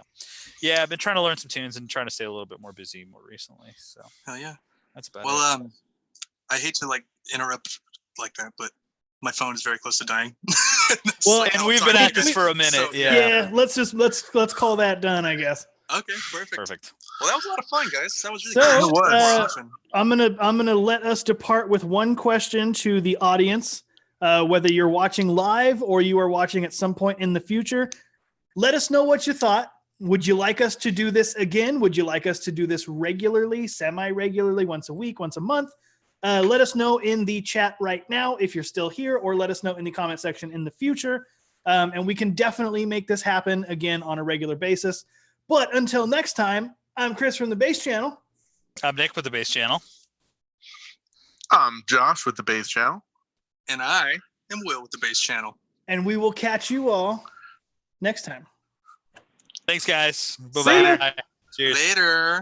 yeah, I've been trying to learn some tunes and trying to stay a little bit more busy more recently. So hell yeah, that's about it. I hate to like interrupt like that, but my phone is very close to dying. Well, and we've been at this for a minute. So, yeah. Let's call that done, I guess. Okay, perfect. Well, that was a lot of fun, guys. That was really so, I'm gonna let us depart with one question to the audience. Whether you're watching live or you are watching at some point in the future, let us know what you thought. Would you like us to do this again? Would you like us to do this regularly, semi-regularly, once a week, once a month? Let us know in the chat right now if you're still here, or let us know in the comment section in the future. And we can definitely make this happen again on a regular basis. But until next time, I'm Chris from the Bass Channel. I'm Nick with the Bass Channel. I'm Josh with the Bass Channel. And I am Will with the Bass Channel. And we will catch you all next time. Thanks, guys. Bye-bye. Cheers. Later.